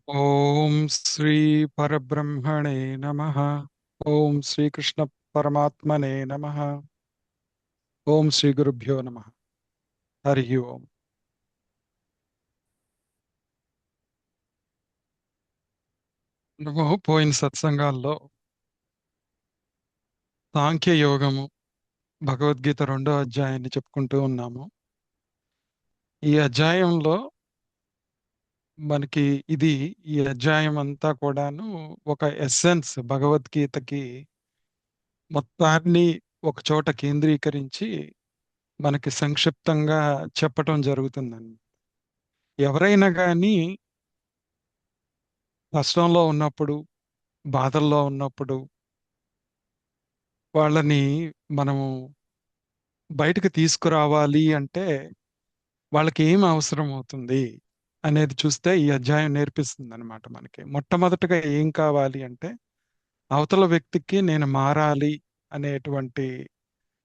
ఓం శ్రీ పరబ్రహ్మణే నమః. ఓం శ్రీకృష్ణ పరమాత్మనే నమః. ఓం శ్రీ గురుభ్యో నమః. హరి ఓం. నువ్వు పోయిన సత్సంగాల్లో సాంఖ్య యోగము భగవద్గీత 2వ అధ్యాయాన్ని చెప్పుకుంటూ ఉన్నాము. ఈ అధ్యాయంలో మనకి ఇది ఈ అధ్యాయం అంతా కూడాను ఒక ఎస్సెన్స్ భగవద్గీతకి మొత్తాన్ని ఒక చోట కేంద్రీకరించి మనకి సంక్షిప్తంగా చెప్పటం జరుగుతుందండి. ఎవరైనా కానీ కష్టంలో ఉన్నప్పుడు, బాధల్లో ఉన్నప్పుడు వాళ్ళని మనము బయటకు తీసుకురావాలి అంటే వాళ్ళకి ఏం అవసరం అవుతుంది అనేది చూస్తే ఈ అధ్యాయం నేర్పిస్తుంది అనమాట మనకి. మొట్టమొదటగా ఏం కావాలి అంటే అవతల వ్యక్తికి నేను మారాలి అనేటువంటి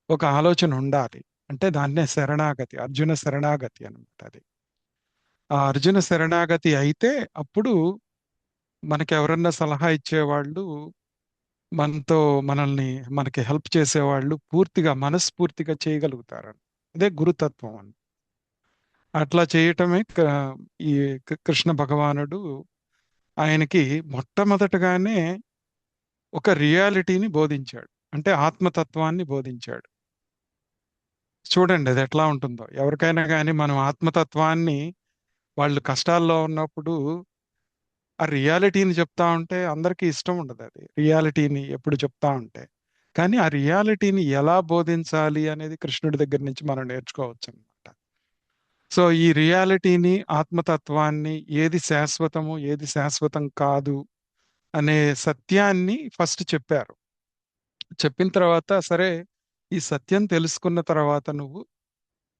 ఒక ఆలోచన ఉండాలి. అంటే దాన్నే శరణాగతి, అర్జున శరణాగతి అనమాట అది. ఆ అర్జున శరణాగతి అయితే అప్పుడు మనకి ఎవరన్నా సలహా ఇచ్చేవాళ్ళు, మనతో మనల్ని మనకి హెల్ప్ చేసేవాళ్ళు పూర్తిగా మనస్ఫూర్తిగా చేయగలుగుతారు. అదే గురుతత్వం అని. అట్లా చేయటమే ఈ కృష్ణ భగవానుడు ఆయనకి మొట్టమొదటగానే ఒక రియాలిటీని బోధించాడు. అంటే ఆత్మతత్వాన్ని బోధించాడు. చూడండి అది ఎట్లా ఉంటుందో. ఎవరికైనా కానీ మనం ఆత్మతత్వాన్ని వాళ్ళు కష్టాల్లో ఉన్నప్పుడు ఆ రియాలిటీని చెప్తా ఉంటే అందరికీ ఇష్టం ఉండదు అది. రియాలిటీని ఎప్పుడు చెప్తా ఉంటే. కానీ ఆ రియాలిటీని ఎలా బోధించాలి అనేది కృష్ణుడి దగ్గర నుంచి మనం నేర్చుకోవచ్చు అనమాట. సో ఈ రియాలిటీని, ఆత్మతత్వాన్ని, ఏది శాశ్వతము, ఏది శాశ్వతం కాదు అనే సత్యాన్ని ఫస్ట్ చెప్పారు. చెప్పిన తర్వాత సరే ఈ సత్యం తెలుసుకున్న తర్వాత నువ్వు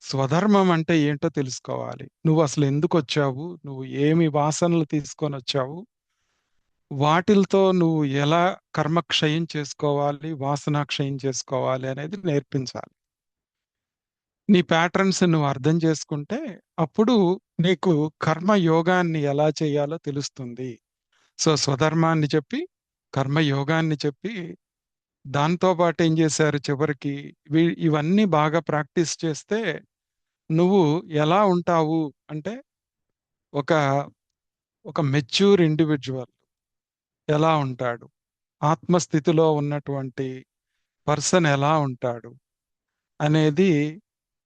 స్వధర్మం అంటే ఏంటో తెలుసుకోవాలి. నువ్వు అసలు ఎందుకు వచ్చావు? నువ్వు ఏమి వాసనలు తీసుకొని వచ్చావు? వాటిలతో నువ్వు ఎలా కర్మక్షయం చేసుకోవాలి, వాసనాక్షయం చేసుకోవాలి అనేది నేర్పించాలి. నీ ప్యాటర్న్స్ నువ్వు అర్థం చేసుకుంటే అప్పుడు నీకు కర్మ యోగాన్ని ఎలా చేయాలో తెలుస్తుంది. సో స్వధర్మాన్ని చెప్పి, కర్మ యోగాన్ని చెప్పి, దాంతో పాటు ఏం చేశారు చివరికి ఇవన్నీ బాగా ప్రాక్టీస్ చేస్తే నువ్వు ఎలా ఉంటావు అంటే ఒక ఒక మెచ్యూర్ ఇండివిజువల్ ఎలా ఉంటాడు, ఆత్మస్థితిలో ఉన్నటువంటి పర్సన్ ఎలా ఉంటాడు అనేది,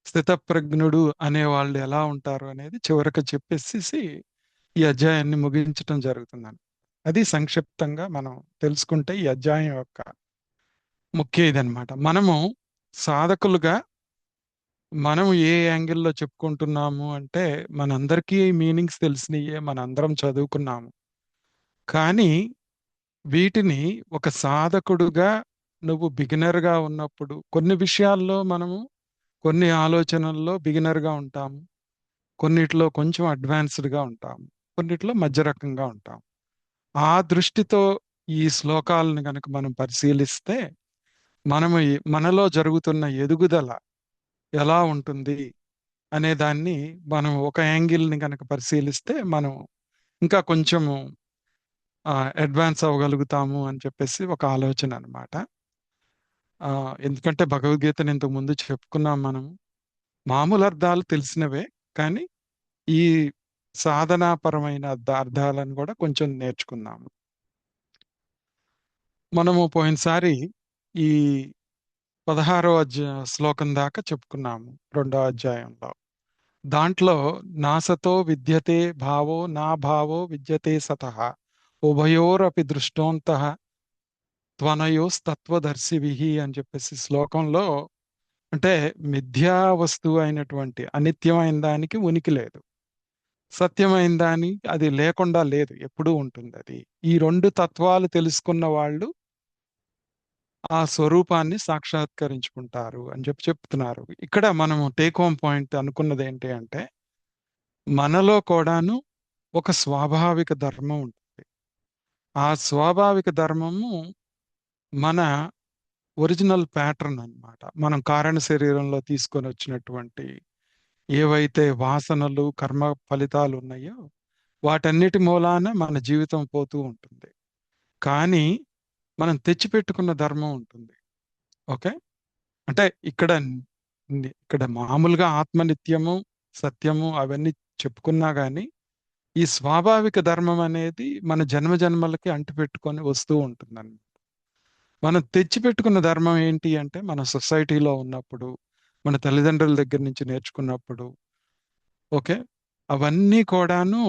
స్థితప్రజ్ఞుడు అనే వాళ్ళు ఎలా ఉంటారు అనేది చివరికి చెప్పేసి ఈ అధ్యాయాన్ని ముగించటం జరుగుతుందని. అది సంక్షిప్తంగా మనం తెలుసుకుంటే ఈ అధ్యాయం యొక్క ముఖ్య ఇదనమాట. మనము సాధకులుగా మనం ఏ యాంగిల్లో చెప్పుకుంటున్నాము అంటే మనందరికీ మీనింగ్స్ తెలిసినయే, మనందరం చదువుకున్నాము. కానీ వీటిని ఒక సాధకుడుగా నువ్వు బిగినర్గా ఉన్నప్పుడు కొన్ని విషయాల్లో మనము కొన్ని ఆలోచనల్లో బిగినర్గా ఉంటాము, కొన్నిట్లో కొంచెం అడ్వాన్స్డ్గా ఉంటాము, కొన్నిట్లో మధ్య రకంగా ఉంటాం. ఆ దృష్టితో ఈ శ్లోకాలను కనుక మనం పరిశీలిస్తే మనము మనలో జరుగుతున్న ఎదుగుదల ఎలా ఉంటుంది అనే దాన్ని మనం ఒక యాంగిల్ని కనుక పరిశీలిస్తే మనం ఇంకా కొంచెము అడ్వాన్స్ అవ్వగలుగుతాము అని చెప్పేసి ఒక ఆలోచన అనమాట. ఎందుకంటే భగవద్గీతను ఇంతకు ముందు చెప్పుకున్నాం మనం. మామూలు అర్థాలు తెలిసినవే, కానీ ఈ సాధనాపరమైన అర్థాలను కూడా కొంచెం నేర్చుకున్నాము. మనము పోయినసారి ఈ 16వ శ్లోకం దాకా చెప్పుకున్నాము 2వ అధ్యాయంలో. దాంట్లో నాసతో విద్యతే భావో నా భావో విద్యతే సతః ఉభయోరపి దృష్టోంతః త్వనయోస్తత్వదర్శివిహి అని చెప్పేసి శ్లోకంలో, అంటే మిథ్యా వస్తువు అయినటువంటి అనిత్యమైన దానికి ఉనికి లేదు, సత్యమైన దాని అది లేకుండా లేదు, ఎప్పుడూ ఉంటుంది అది. ఈ రెండు తత్వాలు తెలుసుకున్న వాళ్ళు ఆ స్వరూపాన్ని సాక్షాత్కరించుకుంటారు అని చెప్తున్నారు. ఇక్కడ మనము టేక్ హోమ్ పాయింట్ అనుకున్నది ఏంటి అంటే మనలో కూడాను ఒక స్వాభావిక ధర్మం ఉంటుంది. ఆ స్వాభావిక ధర్మము మన ఒరిజినల్ ప్యాటర్న్ అన్నమాట. మనం కారణ శరీరంలో తీసుకొని వచ్చినటువంటి ఏవైతే వాసనలు, కర్మ ఫలితాలు ఉన్నాయో వాటన్నిటి మూలాన మన జీవితం పోతూ ఉంటుంది. కానీ మనం తెచ్చిపెట్టుకున్న ధర్మం ఉంటుంది. ఓకే. అంటే ఇక్కడ మామూలుగా ఆత్మనిత్యము, సత్యము అవన్నీ చెప్పుకున్నా గానీ ఈ స్వాభావిక ధర్మం అనేది మన జన్మ జన్మలకి అంటిపెట్టుకొని వస్తూ ఉంటుందండి. మనం తెచ్చిపెట్టుకున్న ధర్మం ఏంటి అంటే మన సొసైటీలో ఉన్నప్పుడు, మన తల్లిదండ్రుల దగ్గర నుంచి నేర్చుకున్నప్పుడు, ఓకే, అవన్నీ కూడాను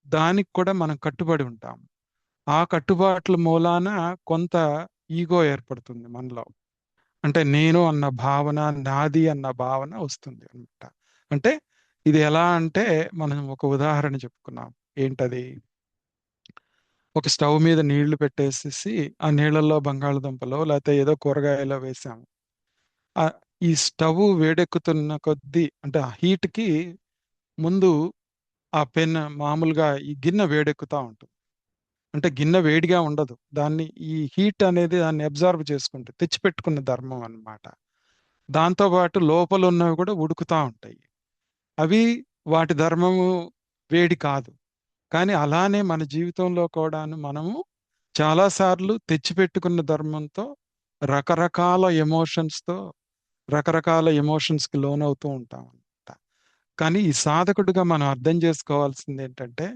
దానికి కూడా మనం కట్టుబడి ఉంటాం. ఆ కట్టుబాట్ల మూలాన కొంత ఈగో ఏర్పడుతుంది మనలో. అంటే నేను అన్న భావన, నాది అన్న భావన వస్తుంది అన్నమాట. అంటే ఇది ఎలా అంటే మనం ఒక ఉదాహరణ చెప్పుకున్నాం. ఏంటది? ఒక స్టవ్ మీద నీళ్లు పెట్టేసేసి ఆ నీళ్ళల్లో బంగాళదుంపలో లేకపోతే ఏదో కూరగాయలో వేసాము. ఆ ఈ స్టవ్ వేడెక్కుతున్న కొద్దీ అంటే ఆ హీట్ కి ముందు ఆ పెన్ మామూలుగా ఈ గిన్నె వేడెక్కుతా ఉంటుంది. అంటే గిన్నె వేడిగా ఉండదు. దాన్ని ఈ హీట్ అనేది దాన్ని అబ్జర్వ్ చేసుకుంటే తెచ్చిపెట్టుకున్న ధర్మం అన్నమాట. దాంతో పాటు లోపల ఉన్నవి కూడా ఉడుకుతా ఉంటాయి. అవి వాటి ధర్మము వేడి కాదు. కానీ అలానే మన జీవితంలో కూడాను మనము చాలా సార్లు తెచ్చిపెట్టుకున్న ధర్మంతో రకరకాల ఎమోషన్స్‌తో రకరకాల ఎమోషన్స్‌కి లోనవుతూ ఉంటాం అన్నమాట. కానీ ఈ సాధకుడిగా మనం అర్థం చేసుకోవాల్సింది ఏంటంటే,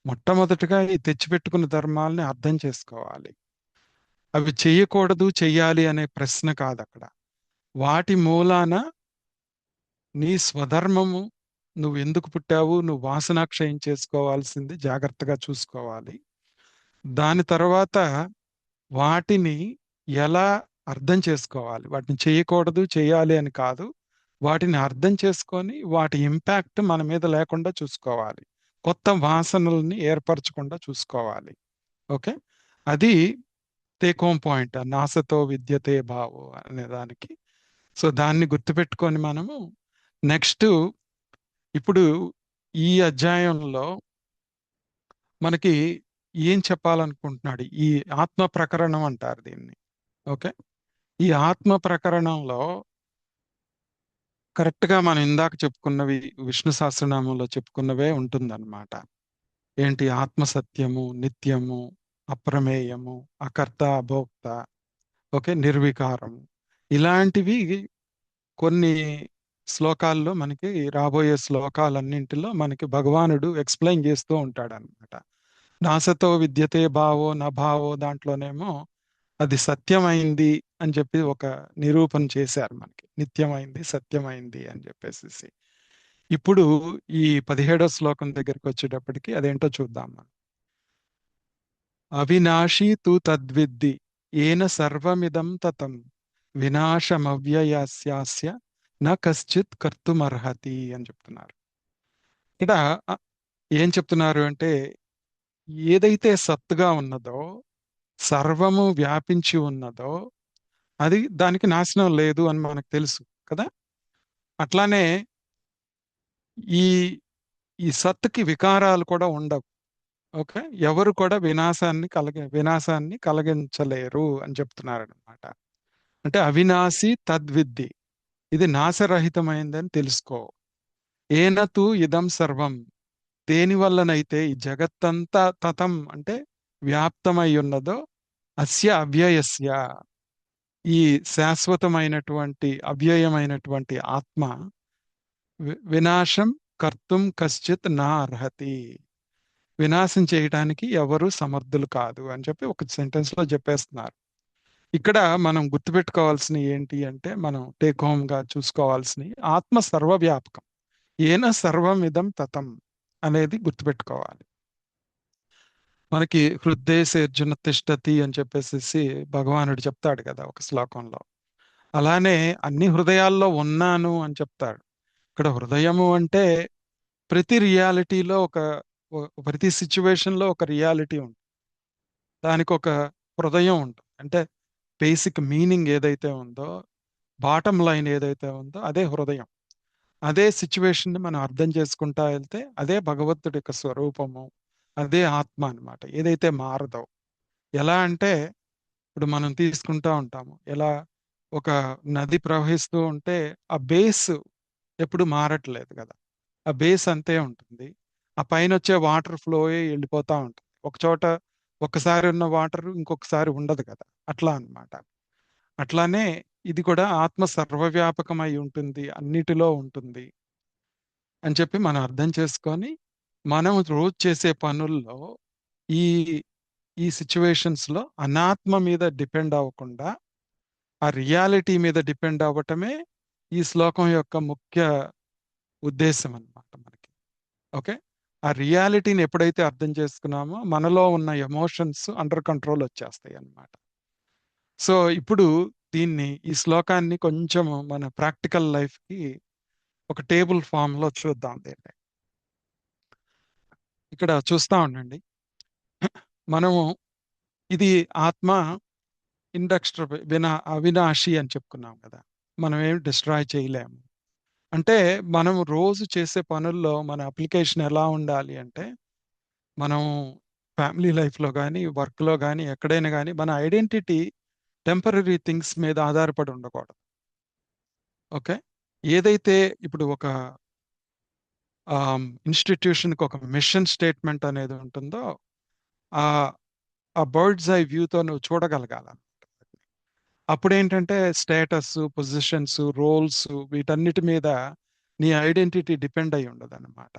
మొట్టమొదటిగా ఈ తెచ్చిపెట్టుకున్న ధర్మాల్ని అర్థం చేసుకోవాలి. అవి చెయ్యకూడదు, చెయ్యాలి అనే ప్రశ్న కాదక్కడ. వాటి మూలాన నీ స్వధర్మము, నువ్వెందుకు పుట్టావు, నువ్వు వాసనాక్షయం చేసుకోవాల్సింది జాగ్రత్తగా చూసుకోవాలి. దాని తర్వాత వాటిని ఎలా అర్థం చేసుకోవాలి? వాటిని చేయకూడదు, చేయాలి అని కాదు. వాటిని అర్థం చేసుకొని వాటి ఇంపాక్ట్ మన మీద లేకుండా చూసుకోవాలి. కొత్త వాసనల్ని ఏర్పరచకుండా చూసుకోవాలి. ఓకే. అది టేక్ హోమ్ పాయింట్. నాసతో విద్యతే భావో అనే దానికి. సో దాన్ని గుర్తుపెట్టుకొని మనము నెక్స్ట్ ఇప్పుడు ఈ అధ్యాయంలో మనకి ఏం చెప్పాలనుకుంటున్నాడు? ఈ ఆత్మ ప్రకరణం అంటారు దీన్ని. ఓకే. ఈ ఆత్మ ప్రకరణంలో కరెక్ట్ గా మనం ఇందాక చెప్పుకున్నవి విష్ణు సహస్రనామంలో చెప్పుకున్నవే ఉంటుందన్నమాట. ఏంటి? ఆత్మ సత్యము, నిత్యము, అప్రమేయము, అకర్త అభోక్త, ఓకే, నిర్వికారము. ఇలాంటివి కొన్ని శ్లోకాల్లో మనకి రాబోయే శ్లోకాలన్నింటిలో మనకి భగవానుడు ఎక్స్ప్లెయిన్ చేస్తూ ఉంటాడన్నమాట. నాసతో విద్యతే భావో నా భావో దాంట్లోనేమో అది సత్యమైంది అని చెప్పి ఒక నిరూపణ చేశారు మనకి. నిత్యమైంది, సత్యమైంది అని చెప్పేసి. ఇప్పుడు ఈ 17వ శ్లోకం దగ్గరికి వచ్చేటప్పటికి అదేంటో చూద్దాం మనం. అవినాశీ తు తద్విద్ది ఏన సర్వమిదం తతం వినాశమవ్యయస్యాస్య న కశ్చిత్ కర్తుమర్హతి అని చెప్తున్నారు. ఇక్కడ అ, ఏం చెప్తున్నారు అంటే ఏదైతే సత్తుగా ఉన్నదో, సర్వము వ్యాపించి ఉన్నదో అది దానికి నాశనం లేదు అని మనకు తెలుసు కదా. అట్లానే ఈ ఈ సత్తుకి వికారాలు కూడా ఉండవు. ఓకే. ఎవరు కూడా వినాశాన్ని కలిగించలేరు అని చెప్తున్నారు అనమాట. అంటే అవినాశి తద్విద్ది, ఇది నాశరహితమైందని తెలుసుకో. ఏనతు ఇదం సర్వం, దేని వల్లనైతే ఈ జగత్తంతా తతం అంటే వ్యాప్తమై ఉన్నదో, అస్య అవ్యయస్య, ఈ శాశ్వతమైనటువంటి అవ్యయమైనటువంటి ఆత్మ వినాశం కర్తుం కశ్చిత్ నా అర్హతి, వినాశం చేయడానికి ఎవరు సమర్థులు కాదు అని చెప్పి ఒక సెంటెన్స్ లో చెప్పేస్తున్నారు. ఇక్కడ మనం గుర్తుపెట్టుకోవాల్సిన ఏంటి అంటే, మనం టేక్ హోమ్ గా చూసుకోవాల్సిన ఆత్మ సర్వవ్యాపకం. ఏన సర్వం ఇదం తతం అనేది గుర్తుపెట్టుకోవాలి. మనకి హృదయసేర్జున తిష్టతి అని చెప్పేసి భగవానుడు చెప్తాడు కదా ఒక శ్లోకంలో. అలానే అన్ని హృదయాల్లో ఉన్నాను అని చెప్తాడు. ఇక్కడ హృదయము అంటే ప్రతి రియాలిటీలో ప్రతి సిచ్యువేషన్ లో ఒక రియాలిటీ ఉంటుంది. దానికి ఒక హృదయం ఉంటుంది. అంటే బేసిక్ మీనింగ్ ఏదైతే ఉందో, బాటమ్ లైన్ ఏదైతే ఉందో అదే హృదయం. అదే సిచ్యువేషన్ ని మనం అర్థం చేసుకుంటా వెళ్తే అదే భగవంతుడి యొక్క స్వరూపము, అదే ఆత్మ అన్నమాట. ఏదైతే మారదో. ఎలా అంటే ఇప్పుడు మనం తీసుకుంటా ఉంటాము. ఎలా ఒక నది ప్రవహిస్తూ ఉంటే ఆ బేస్ ఎప్పుడు మారట్లేదు కదా. ఆ బేస్ అంతే ఉంటుంది. ఆ పైన వచ్చే వాటర్ ఫ్లో వెళ్ళిపోతా ఉంటుంది. ఒక చోట ఒక్కసారి ఉన్న వాటర్ ఇంకొకసారి ఉండదు కదా, అట్లా అన్నమాట. అట్లానే ఇది కూడా ఆత్మ సర్వవ్యాపకమై ఉంటుంది, అన్నిటిలో ఉంటుంది అని చెప్పి మనం అర్థం చేసుకొని, మనం రోజు చేసే పనుల్లో ఈ ఈ సిచ్యువేషన్స్ లో అనాత్మ మీద డిపెండ్ అవ్వకుండా ఆ రియాలిటీ మీద డిపెండ్ అవ్వటమే ఈ శ్లోకం యొక్క ముఖ్య ఉద్దేశం అన్నమాట మనకి. ఓకే. ఆ రియాలిటీని ఎప్పుడైతే అర్థం చేసుకున్నామో మనలో ఉన్న ఎమోషన్స్ అండర్ కంట్రోల్ వచ్చేస్తాయి అన్నమాట. సో ఇప్పుడు ఈ శ్లోకాన్ని కొంచెం మన ప్రాక్టికల్ లైఫ్ కి ఒక టేబుల్ ఫామ్ లో చూద్దాం దీన్ని. ఇక్కడ చూస్తా ఉండండి. మనము ఇది ఆత్మ ఇండస్ట్రబుల్ అవినాశి అని చెప్పుకున్నాం కదా. మనం ఏం డిస్ట్రాయ్ చేయలేము. అంటే మనం రోజు చేసే పనుల్లో మన అప్లికేషన్ ఎలా ఉండాలి అంటే, మనం ఫ్యామిలీ లైఫ్లో కానీ వర్క్లో కానీ ఎక్కడైనా కానీ మన ఐడెంటిటీ టెంపరరీ థింగ్స్ మీద ఆధారపడి ఉండకూడదు. ఓకే. ఏదైతే ఇప్పుడు ఒక ఇన్స్టిట్యూషన్కి ఒక మిషన్ స్టేట్మెంట్ అనేది ఉంటుందో, ఆ ఆ బర్డ్స్ ఐ వ్యూతో నువ్వు చూడగలగాల. అప్పుడేంటంటే స్టేటస్, పొజిషన్స్, రోల్స్ వీటన్నిటి మీద నీ ఐడెంటిటీ డిపెండ్ అయి ఉండదు అనమాట.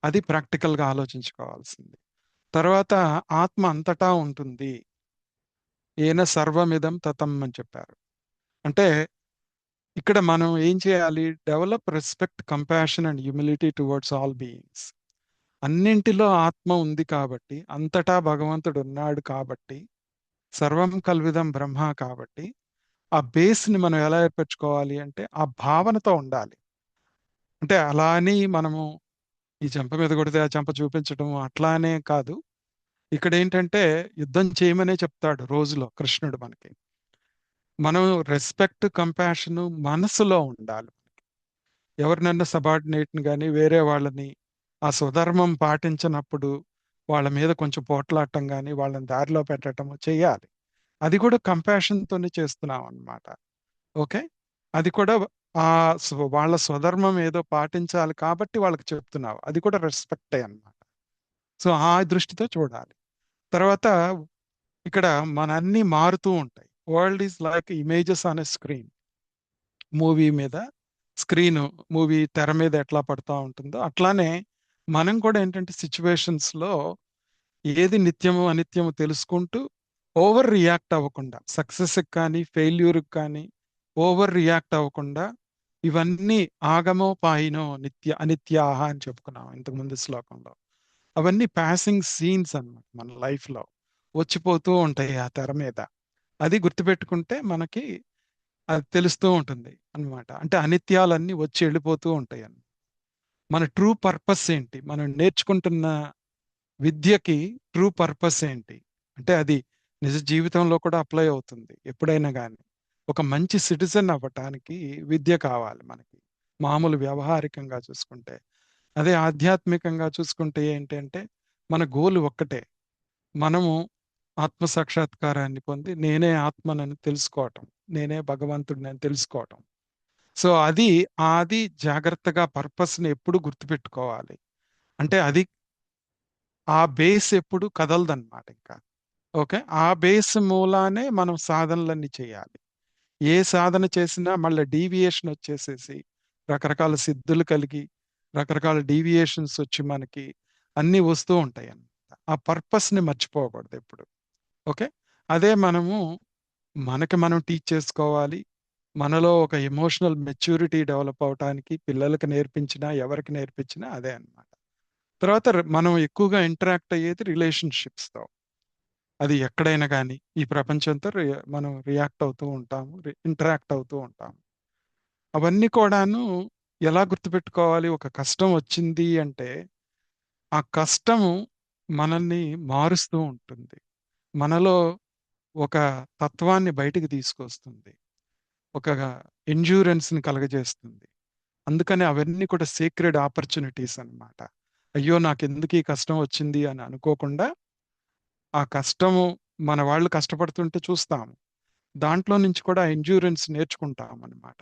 అది ప్రాక్టికల్గా ఆలోచించుకోవాల్సింది. తర్వాత ఆత్మ అంతటా ఉంటుంది. ఏన సర్వమిదం తతం అని చెప్పారు. అంటే ఇక్కడ మనం ఏం చేయాలి? Develop respect, compassion and humility towards all beings. అన్నింటిలో ఆత్మ ఉంది కాబట్టి, అంతటా భగవంతుడు ఉన్నాడు కాబట్టి, సర్వం కల్విదం బ్రహ్మ కాబట్టి, ఆ బేస్ని మనం ఎలా ఏర్పరచుకోవాలి అంటే ఆ భావనతో ఉండాలి. అంటే అలా అని మనము ఈ చెంప మీద కొడితే ఆ చెంప చూపించడం అట్లానే కాదు. ఇక్కడ ఏంటంటే యుద్ధం చేయమనే చెప్తాడు రోజులో కృష్ణుడు మనకి. మనం రెస్పెక్ట్, కంపాషన్ మనసులో ఉండాలి. ఎవరినన్నా సబార్డినేట్ని కానీ వేరే వాళ్ళని ఆ స్వధర్మం పాటించినప్పుడు వాళ్ళ మీద కొంచెం పోట్లాడటం కానీ వాళ్ళని దారిలో పెట్టడం చేయాలి. అది కూడా కంపాషన్తోనే చేస్తున్నాం అన్నమాట. ఓకే. అది కూడా వాళ్ళ స్వధర్మం ఏదో పాటించాలి కాబట్టి వాళ్ళకి చెప్తున్నావు. అది కూడా రెస్పెక్టే అన్నమాట. సో ఆ దృష్టితో చూడాలి. తర్వాత ఇక్కడ మన అన్ని మారుతూ ఉంటాయి. World is like images on a screen. Movie మీద స్క్రీన్, మూవీ తెర మీద ఎట్లా పడతా ఉంటుందో అట్లానే మనం కూడా ఏంటంటే సిచ్యువేషన్స్ లో ఏది నిత్యము అనిత్యము తెలుసుకుంటూ ఓవర్ రియాక్ట్ అవ్వకుండా, సక్సెస్కి కానీ ఫెయిల్యూర్కి కానీ ఓవర్ రియాక్ట్ అవ్వకుండా, ఇవన్నీ ఆగమో పాయినో అనిత్యాహ అని చెప్పుకున్నాం ఇంతకు ముందు శ్లోకంలో. అవన్నీ పాసింగ్ సీన్స్ అన్నమాట మన లైఫ్ లో, వచ్చిపోతూ ఉంటాయి ఆ తెర మీద. అది గుర్తుపెట్టుకుంటే మనకి అది తెలుస్తూ ఉంటుంది అన్నమాట. అంటే అనిత్యాలన్నీ వచ్చి వెళ్ళిపోతూ ఉంటాయి అన్న. మన ట్రూ పర్పస్ ఏంటి, మనం నేర్చుకుంటున్న విద్యకి ట్రూ పర్పస్ ఏంటి అంటే అది నిజ జీవితంలో కూడా అప్లై అవుతుంది ఎప్పుడైనా కానీ. ఒక మంచి సిటిజన్ అవ్వటానికి విద్య కావాలి మనకి, మామూలు వ్యవహారికంగా చూసుకుంటే. అదే ఆధ్యాత్మికంగా చూసుకుంటే ఏంటంటే మన గోల్ ఒక్కటే, మనము ఆత్మ సాక్షాత్కారాన్ని పొంది నేనే ఆత్మనని తెలుసుకోవటం, నేనే భగవంతుడిని అని తెలుసుకోవటం. సో అది జాగ్రత్తగా పర్పస్ని ఎప్పుడు గుర్తుపెట్టుకోవాలి. అంటే అది ఆ బేస్ ఎప్పుడు కదలదన్నమాట ఇంకా. ఓకే. ఆ బేస్ మూలానే మనం సాధనలన్నీ చేయాలి. ఏ సాధన చేసినా మళ్ళీ డీవియేషన్ వచ్చేసేసి రకరకాల సిద్ధులు కలిగి రకరకాల డీవియేషన్స్ వచ్చి మనకి అన్నీ వస్తూ ఉంటాయి అన్నమాట. ఆ పర్పస్ని మర్చిపోకూడదు ఎప్పుడు. ఓకే. అదే మనకి మనం టీచ్ చేసుకోవాలి. మనలో ఒక ఎమోషనల్ మెచ్యూరిటీ డెవలప్ అవటానికి పిల్లలకి నేర్పించినా ఎవరికి నేర్పించినా అదే అన్నమాట. తర్వాత మనం ఎక్కువగా ఇంటరాక్ట్ అయ్యేది రిలేషన్షిప్స్తో. అది ఎక్కడైనా కానీ ఈ ప్రపంచంతో మనం రియాక్ట్ అవుతూ ఉంటాము, ఇంటరాక్ట్ అవుతూ ఉంటాము. అవన్నీ కూడాను ఎలా గుర్తుపెట్టుకోవాలి? ఒక కష్టం వచ్చింది అంటే ఆ కష్టము మనల్ని మారుస్తూ ఉంటుంది. మనలో ఒక తత్వాన్ని బయటికి తీసుకొస్తుంది. ఒక ఎండ్యూరెన్స్‌ని కలగజేస్తుంది. అందుకని అవన్నీ కూడా సీక్రెడ్ ఆపర్చునిటీస్ అన్నమాట. అయ్యో! నాకెందుకు ఈ కష్టం వచ్చింది అని అనుకోకుండా, ఆ కష్టము మన వాళ్ళు కష్టపడుతుంటే చూస్తాము. దాంట్లో నుంచి కూడా ఎండ్యూరెన్స్ నేర్చుకుంటామన్నమాట.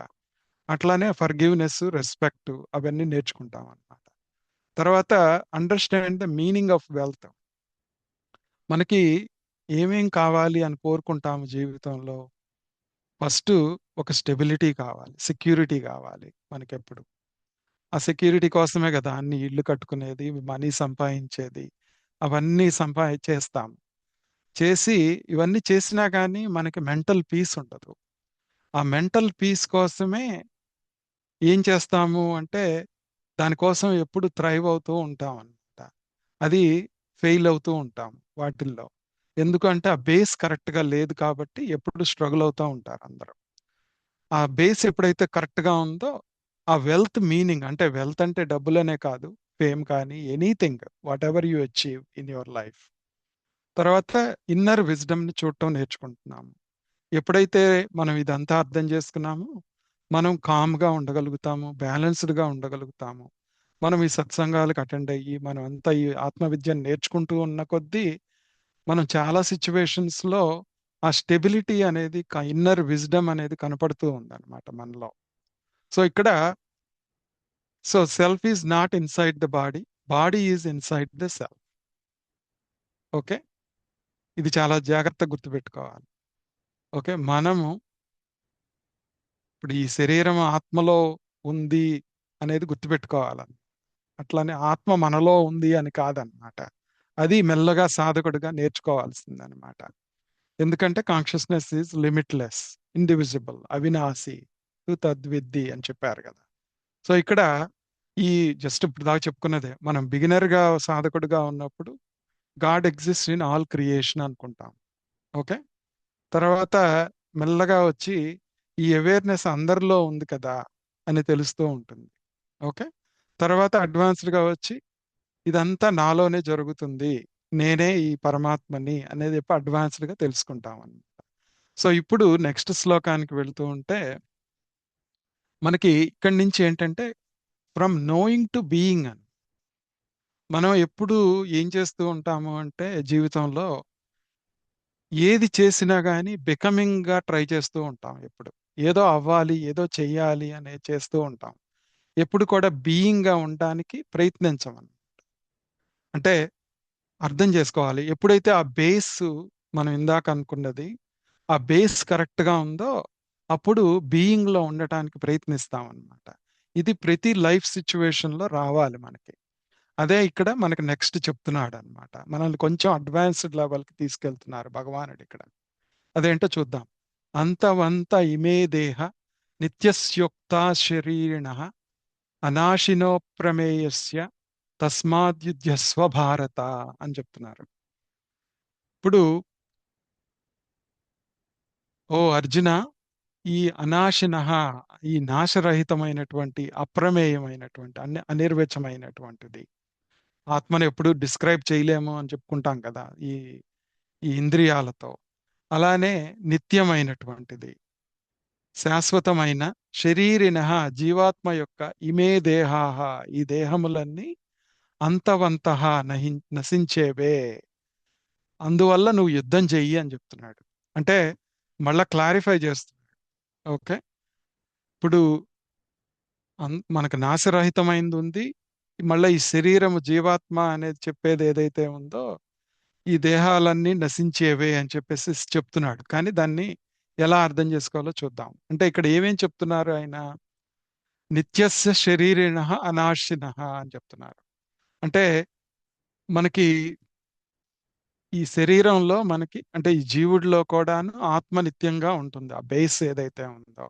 అట్లానే ఫర్‌గివ్‌నెస్, రెస్పెక్ట్ అవన్నీ నేర్చుకుంటామన్నమాట. తర్వాత understand the meaning of wealth. మనకి ఏమేం కావాలి అని కోరుకుంటాము జీవితంలో? ఫస్ట్ ఒక స్టెబిలిటీ కావాలి, సెక్యూరిటీ కావాలి మనకెప్పుడు. ఆ సెక్యూరిటీ కోసమే కదా అన్ని ఇల్లు కట్టుకునేది, మనీ సంపాదించేది, అవన్నీ చేస్తాం. చేసి ఇవన్నీ చేసినా కానీ మనకి మెంటల్ పీస్ ఉండదు. ఆ మెంటల్ పీస్ కోసమే ఏం చేస్తాము అంటే దానికోసం ఎప్పుడు థ్రైవ్ అవుతూ ఉంటాం అన్నమాట. అది ఫెయిల్ అవుతూ ఉంటాం వాటిల్లో. ఎందుకంటే ఆ బేస్ కరెక్ట్గా లేదు కాబట్టి ఎప్పుడు స్ట్రగుల్ అవుతూ ఉంటారు అందరూ. ఆ బేస్ ఎప్పుడైతే కరెక్ట్గా ఉందో ఆ వెల్త్ మీనింగ్, అంటే వెల్త్ అంటే డబ్బులనే కాదు, ఫేమ్ కానీ anything what ever you achieve in your life. తర్వాత ఇన్నర్ విజ్డమ్ని చూడటం నేర్చుకుంటున్నాము. ఎప్పుడైతే మనం ఇదంతా అర్థం చేసుకున్నామో మనం కామ్గా ఉండగలుగుతాము, బ్యాలెన్స్డ్గా ఉండగలుగుతాము. మనం ఈ సత్సంగాలకు అటెండ్ అయ్యి మనం అంతా ఈ ఆత్మవిద్యను నేర్చుకుంటూ ఉన్న కొద్దీ మనం చాలా సిచ్యువేషన్స్లో ఆ స్టెబిలిటీ అనేది, ఇన్నర్ విజ్డమ్ అనేది కనపడుతూ ఉందన్నమాట మనలో. సో ఇక్కడ self is not inside the body, body is inside the self. Okay, ఇది చాలా జాగ్రత్తగా గుర్తుపెట్టుకోవాలి. ఓకే, మనము ఇప్పుడు ఈ శరీరం ఆత్మలో ఉంది అనేది గుర్తుపెట్టుకోవాలి. అట్లానే ఆత్మ మనలో ఉంది అని కాదనమాట. అది మెల్లగా సాధకుడిగా నేర్చుకోవాల్సిందనమాట. ఎందుకంటే consciousness is limitless, indivisible, Avinashi, తద్విద్ది అని చెప్పారు కదా. సో ఇక్కడ ఈ జస్ట్ ఇప్పుడు దాకా చెప్పుకున్నదే, మనం బిగినర్గా సాధకుడిగా ఉన్నప్పుడు God exist in all creation అనుకుంటాం. ఓకే, తర్వాత మెల్లగా వచ్చి ఈ అవేర్నెస్ అందరిలో ఉంది కదా అని తెలుస్తూ ఉంటుంది. ఓకే, తర్వాత అడ్వాన్స్డ్గా వచ్చి ఇదంతా నాలోనే జరుగుతుంది, నేనే ఈ పరమాత్మని అనేది ఎప్పుడు అడ్వాన్స్డ్గా తెలుసుకుంటాం అన్నమాట. సో ఇప్పుడు నెక్స్ట్ శ్లోకానికి వెళుతూ ఉంటే మనకి ఇక్కడి నుంచి ఏంటంటే ఫ్రమ్ నోయింగ్ టు బీయింగ్ అని. మనం ఎప్పుడు ఏం చేస్తూ ఉంటాము అంటే జీవితంలో ఏది చేసినా కానీ బికమింగ్గా ట్రై చేస్తూ ఉంటాం. ఎప్పుడు ఏదో అవ్వాలి, ఏదో చెయ్యాలి అనే చేస్తూ ఉంటాం. ఎప్పుడు కూడా బీయింగ్గా ఉండడానికి ప్రయత్నించమని. అంటే అర్థం చేసుకోవాలి, ఎప్పుడైతే ఆ బేస్ మనం ఇందాక అనుకున్నది ఆ బేస్ కరెక్ట్గా ఉందో అప్పుడు బీయింగ్లో ఉండటానికి ప్రయత్నిస్తాం అన్నమాట. ఇది ప్రతి లైఫ్ సిచ్యువేషన్లో రావాలి మనకి. అదే ఇక్కడ మనకి నెక్స్ట్ చెప్తున్నాడు అనమాట. మనల్ని కొంచెం అడ్వాన్స్డ్ లెవెల్కి తీసుకెళ్తున్నారు భగవానుడు ఇక్కడ. అదేంటో చూద్దాం. అంతవంత ఇమే దేహ నిత్యస్యోక్త శరీరిణ అనాశినో ప్రమేయస్య తస్మాద్యుధ్యస్వ భారత అని చెప్తున్నారు. ఇప్పుడు ఓ అర్జున, ఈ అనాశిన, ఈ నాశరహితమైనటువంటి అప్రమేయమైనటువంటి అనిర్వచమైనటువంటిది ఆత్మను ఎప్పుడు డిస్క్రైబ్ చేయలేము అని చెప్పుకుంటాం కదా ఈ ఈ ఇంద్రియాలతో. అలానే నిత్యమైనటువంటిది, శాశ్వతమైన శరీరిన, జీవాత్మ యొక్క ఇమే దేహాహ, ఈ దేహములన్నీ అంతవంతః నశించేవే, అందువల్ల నువ్వు యుద్ధం చెయ్యి అని చెప్తున్నాడు. అంటే మళ్ళా క్లారిఫై చేస్తున్నాడు. ఓకే, ఇప్పుడు మనకు నాశరహితమైంది ఉంది, మళ్ళీ ఈ శరీరము జీవాత్మ అనేది చెప్పేది ఏదైతే ఉందో ఈ దేహాలన్నీ నశించేవే అని చెప్పేసి చెప్తున్నాడు. కానీ దాన్ని ఎలా అర్థం చేసుకోవాలో చూద్దాం. అంటే ఇక్కడ ఏమేం చెప్తున్నారు ఆయన? నిత్యస్య శరీరిణ అనాశిన అని చెప్తున్నారు. అంటే మనకి ఈ శరీరంలో మనకి, అంటే ఈ జీవుడిలో కూడాను ఆత్మ నిత్యంగా ఉంటుంది, ఆ బేస్ ఏదైతే ఉందో.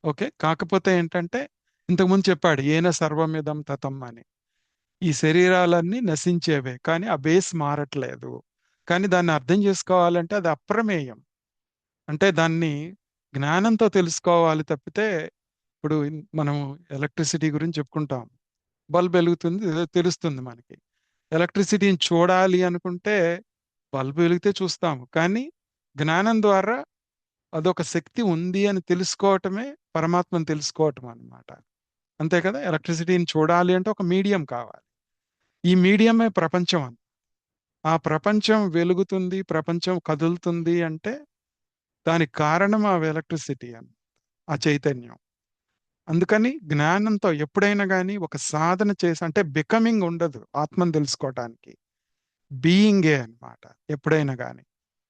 ఓకే, కాకపోతే ఏంటంటే ఇంతకుముందు చెప్పాడు ఏన సర్వమిదం తతం అని. ఈ శరీరాలన్నీ నశించేవే కానీ ఆ బేస్ మారట్లేదు. కానీ దాన్ని అర్థం చేసుకోవాలంటే అది అప్రమేయం. అంటే దాన్ని జ్ఞానంతో తెలుసుకోవాలి తప్పితే, ఇప్పుడు మనం ఎలక్ట్రిసిటీ గురించి చెప్పుకుంటాం. బల్బ్ వెలుగుతుంది, ఏదో తెలుస్తుంది మనకి. ఎలక్ట్రిసిటీని చూడాలి అనుకుంటే బల్బ్ వెలిగితే చూస్తాము, కానీ జ్ఞానం ద్వారా అదొక శక్తి ఉంది అని తెలుసుకోవటమే పరమాత్మను తెలుసుకోవటం అన్నమాట. అంతే కదా, ఎలక్ట్రిసిటీని చూడాలి అంటే ఒక మీడియం కావాలి. ఈ మీడియమే ప్రపంచం అని. ఆ ప్రపంచం వెలుగుతుంది, ప్రపంచం కదులుతుంది అంటే దానికి కారణం ఆ ఎలక్ట్రిసిటీ అని, ఆ చైతన్యం. అందుకని జ్ఞానంతో ఎప్పుడైనా కానీ ఒక సాధన చేసి అంటే బికమింగ్ ఉండదు ఆత్మను తెలుసుకోవటానికి, బీయింగే అన్నమాట ఎప్పుడైనా కానీ.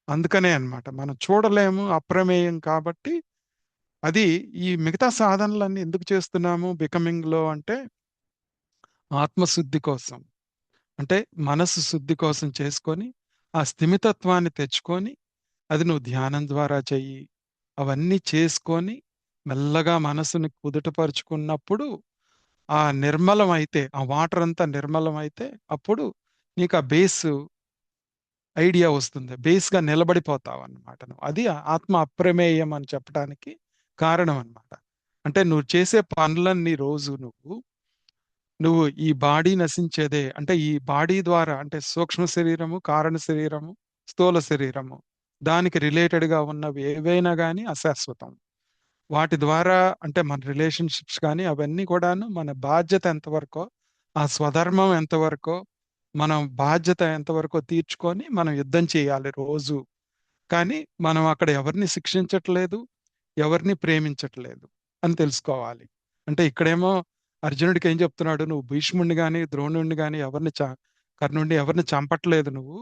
అందుకనే అన్నమాట మనం చూడలేము, అప్రమేయం కాబట్టి. అది ఈ మిగతా సాధనలన్నీ ఎందుకు చేస్తున్నాము బికమింగ్ లో అంటే ఆత్మశుద్ధి కోసం, అంటే మనసు శుద్ధి కోసం చేసుకొని ఆ స్థిమితత్వాన్ని తెచ్చుకొని అది నువ్వు ధ్యానం ద్వారా చెయ్యి. అవన్నీ చేసుకొని మెల్లగా మనసుని కుదుటపరుచుకున్నప్పుడు ఆ నిర్మలం అయితే, ఆ వాటర్ అంతా నిర్మలం అయితే అప్పుడు నీకు ఆ బేస్ ఐడియా వస్తుంది. బేస్ గా నిలబడిపోతావు అన్నమాట నువ్వు. అది ఆత్మ అప్రమేయం అని చెప్పడానికి కారణం అన్నమాట. అంటే నువ్వు చేసే పనులన్నీ రోజు నువ్వు ఈ బాడీ నశించేదే అంటే ఈ బాడీ ద్వారా అంటే సూక్ష్మ శరీరము, కారణ శరీరము, స్థూల శరీరము, దానికి రిలేటెడ్ గా ఉన్నవి ఏవైనా కానీ అశాశ్వతం. వాటి ద్వారా అంటే మన రిలేషన్షిప్స్ కానీ అవన్నీ కూడాను మన బాధ్యత ఎంతవరకో, ఆ స్వధర్మం ఎంతవరకో, మనం బాధ్యత ఎంతవరకో తీర్చుకొని మనం యుద్ధం చేయాలి రోజు. కానీ మనం అక్కడ ఎవరిని శిక్షించట్లేదు, ఎవరిని ప్రేమించట్లేదు అని తెలుసుకోవాలి. అంటే ఇక్కడేమో అర్జునుడికి ఏం చెప్తున్నాడు, నువ్వు భీష్ముడిని గాని ద్రోణుడిని గాని కర్ణుడిని ఎవరిని చంపట్లేదు నువ్వు,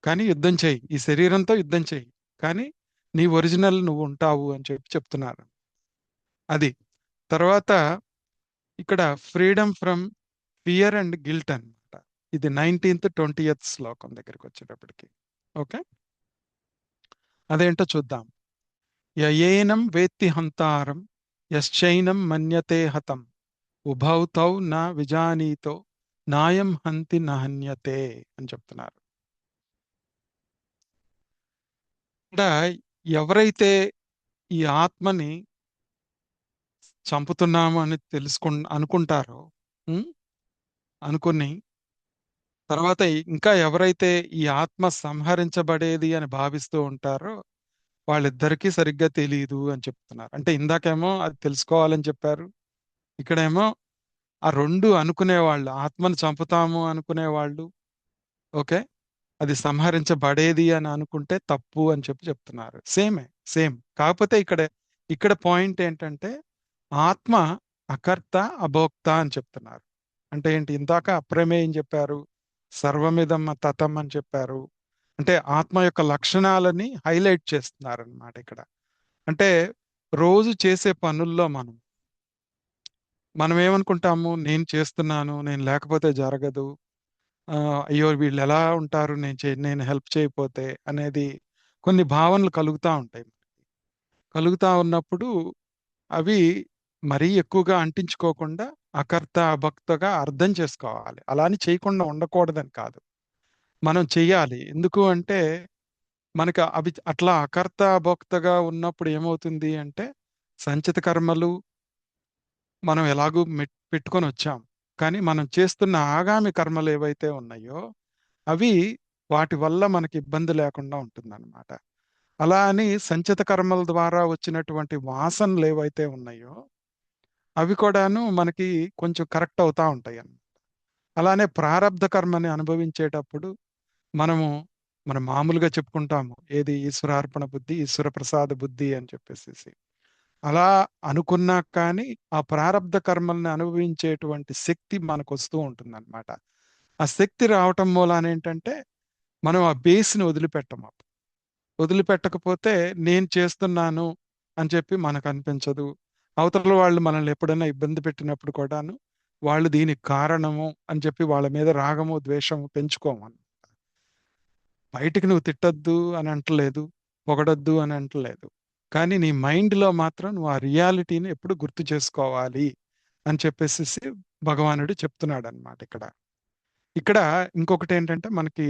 కానీ యుద్ధం చేయి, ఈ శరీరంతో యుద్ధం చేయి, కానీ నీ ఒరిజినల్ నువ్వు ఉంటావు అని చెప్పి చెప్తున్నారు. అది తర్వాత ఇక్కడ freedom from fear and guilt అన్నమాట. ఇది 19th 20th శ్లోకం దగ్గరికి వచ్చేటప్పటికి. ఓకే, అదేంటో చూద్దాం. యయేనం వేత్తి హంతారం యశ్చైనం మన్యతే హతం ఉభౌ తౌ న విజానీతో నాయం హంతి నహన్యతే అని చెప్తున్నారు. ఇక్కడ ఎవరైతే ఈ ఆత్మని చంపుతున్నాము అని అనుకుంటారో, ఉం? అనుకుని తర్వాత ఇంకా ఎవరైతే ఈ ఆత్మ సంహరించబడేది అని భావిస్తూ ఉంటారో వాళ్ళిద్దరికీ సరిగ్గా తెలియదు అని చెప్తున్నారు. అంటే ఇందాకేమో అది తెలుసుకోవాలని చెప్పారు, ఇక్కడేమో ఆ రెండు అనుకునేవాళ్ళు, ఆత్మను చంపుతాము అనుకునేవాళ్ళు, ఓకే, అది సంహరించబడేది అని అనుకుంటే తప్పు అని చెప్పి చెప్తున్నారు. సేమ్. కాకపోతే ఇక్కడ పాయింట్ ఏంటంటే ఆత్మ అకర్త అభోక్త అని చెప్తున్నారు. అంటే ఏంటి, ఇందాక అప్రమేయం చెప్పారు, సర్వమిదం తతం అని చెప్పారు. అంటే ఆత్మ యొక్క లక్షణాలని హైలైట్ చేస్తున్నారు అన్నమాట ఇక్కడ. అంటే రోజు చేసే పనుల్లో మనం ఏమనుకుంటాము, నేను చేస్తున్నాను, నేను లేకపోతే జరగదు, అయ్యో వీళ్ళు ఎలా ఉంటారు నేను హెల్ప్ చేయకపోతే అనేది కొన్ని భావనలు కలుగుతూ ఉంటాయి. కలుగుతా ఉన్నప్పుడు అవి మరీ ఎక్కువగా అంటించుకోకుండా అకర్త అభక్తగా అర్థం చేసుకోవాలి. అలా అని చేయకుండా ఉండకూడదని కాదు, మనం చెయ్యాలి. ఎందుకు అంటే మనకి అవి అట్లా అకర్త అభోక్తగా ఉన్నప్పుడు ఏమవుతుంది అంటే సంచిత కర్మలు మనం ఎలాగూ పెట్టుకొని వచ్చాం, కానీ మనం చేస్తున్న ఆగామి కర్మలు ఏవైతే ఉన్నాయో అవి వాటి వల్ల మనకి ఇబ్బంది లేకుండా ఉంటుందన్నమాట. అలా అని సంచిత కర్మల ద్వారా వచ్చినటువంటి వాసనలు ఏవైతే ఉన్నాయో అవి కూడాను మనకి కొంచెం కరెక్ట్ అవుతా ఉంటాయి అన్నమాట. అలానే ప్రారబ్ధ కర్మని అనుభవించేటప్పుడు మనము మనం మామూలుగా చెప్పుకుంటాము ఏది, ఈశ్వరార్పణ బుద్ధి, ఈశ్వర ప్రసాద బుద్ధి అని చెప్పేసి. అలా అనుకున్నా కానీ ఆ ప్రారబ్ధ కర్మల్ని అనుభవించేటువంటి శక్తి మనకు వస్తూ ఉంటుందన్నమాట. ఆ శక్తి రావటం మూలాన ఏంటంటే మనం ఆ బేస్ని వదిలిపెట్టకపోతే నేను చేస్తున్నాను అని చెప్పి మనకు అనిపించదు. అవతల వాళ్ళు మనల్ని ఎప్పుడైనా ఇబ్బంది పెట్టినప్పుడు కూడాను వాళ్ళు దీనికి కారణము అని చెప్పి వాళ్ళ మీద రాగము ద్వేషము పెంచుకోము. బయటికి నువ్వు తిట్టొద్దు అని అంటలేదు, పొగడొద్దు అని అంటలేదు, కానీ నీ మైండ్లో మాత్రం నువ్వు ఆ రియాలిటీని ఎప్పుడు గుర్తు చేసుకోవాలి అని చెప్పేసి భగవానుడు చెప్తున్నాడు అనమాట ఇక్కడ. ఇక్కడ ఇంకొకటి ఏంటంటే మనకి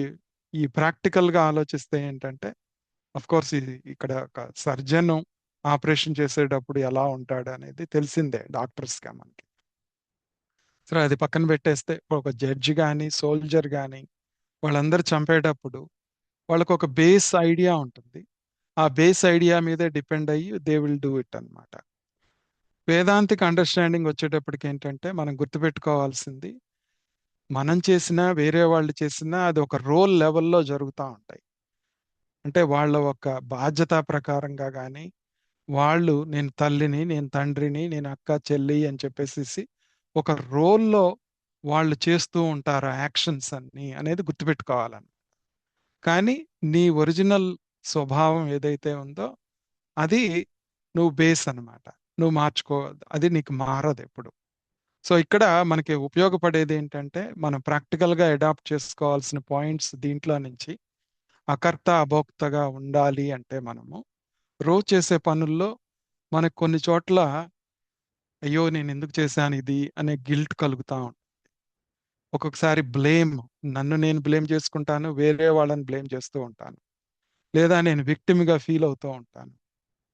ఈ ప్రాక్టికల్ గా ఆలోచిస్తే ఏంటంటే అఫ్ కోర్స్ ఇది ఇక్కడ ఒక సర్జన్ ఆపరేషన్ చేసేటప్పుడు ఎలా ఉంటాడు అనేది తెలిసిందే డాక్టర్స్ గా మనకి. సరే అది పక్కన పెట్టేస్తే ఒక జడ్జి కానీ సోల్జర్ కానీ వాళ్ళందరూ చంపేటప్పుడు వాళ్ళకు ఒక బేస్ ఐడియా ఉంటుంది. ఆ బేస్ ఐడియా మీదే డిపెండ్ అయ్యి దే విల్ డూ ఇట్ అన్నమాట. వేదాంతిక్ అండర్స్టాండింగ్ వచ్చేటప్పటికి ఏంటంటే మనం గుర్తుపెట్టుకోవాల్సింది, మనం చేసినా వేరే వాళ్ళు చేసినా అది ఒక రోల్ లెవెల్లో జరుగుతూ ఉంటాయి. అంటే వాళ్ళ ఒక బాధ్యత ప్రకారంగా కానీ వాళ్ళు నేను తల్లిని, నేను తండ్రిని, నేను అక్క, చెల్లి అని చెప్పేసేసి ఒక రోల్‌లో వాళ్ళు చేస్తూ ఉంటారు ఆ యాక్షన్స్ అన్నీ అనేది గుర్తుపెట్టుకోవాలని. కానీ నీ ఒరిజినల్ స్వభావం ఏదైతే ఉందో అది నువ్వు బేస్ అన్నమాట. నువ్వు మార్చుకో, అది నీకు మారదెప్పుడు. సో, ఇక్కడ మనకి ఉపయోగపడేదేంటంటే, మనం ప్రాక్టికల్‌గా అడాప్ట్ చేసుకోవాల్సిన పాయింట్స్ దీంట్లో నుంచి అకర్త, అభోక్తగా ఉండాలి అంటే మనము రోజు చేసే పనుల్లో మనకు కొన్ని చోట్ల అయ్యో! నేనెందుకు చేశాను ఇది అనే గిల్ట్ కలుగుతా ఒక్కొక్కసారి నన్ను నేను బ్లేమ్ చేసుకుంటాను. వేరే వాళ్ళని బ్లేమ్ చేస్తూ ఉంటాను. లేదా నేను విక్టిమ్‌గా ఫీల్ అవుతూ ఉంటాను.